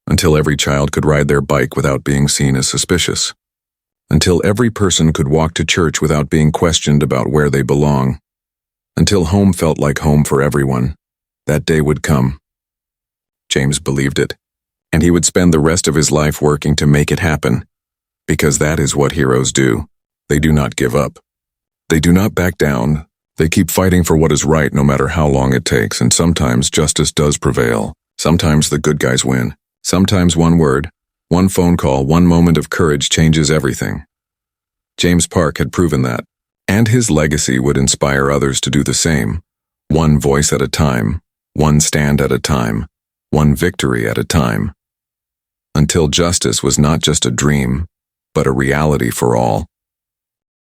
until every child could ride their bike without being seen as suspicious, until every person could walk to church without being questioned about where they belong, until home felt like home for everyone. That day would come. James believed it, and he would spend the rest of his life working to make it happen, because that is what heroes do. They do not give up. They do not back down. They keep fighting for what is right no matter how long it takes, and sometimes justice does prevail. Sometimes the good guys win. Sometimes one word, one phone call, one moment of courage changes everything. James Park had proven that, and his legacy would inspire others to do the same, one voice at a time, one stand at a time, one victory at a time, until justice was not just a dream, but a reality for all.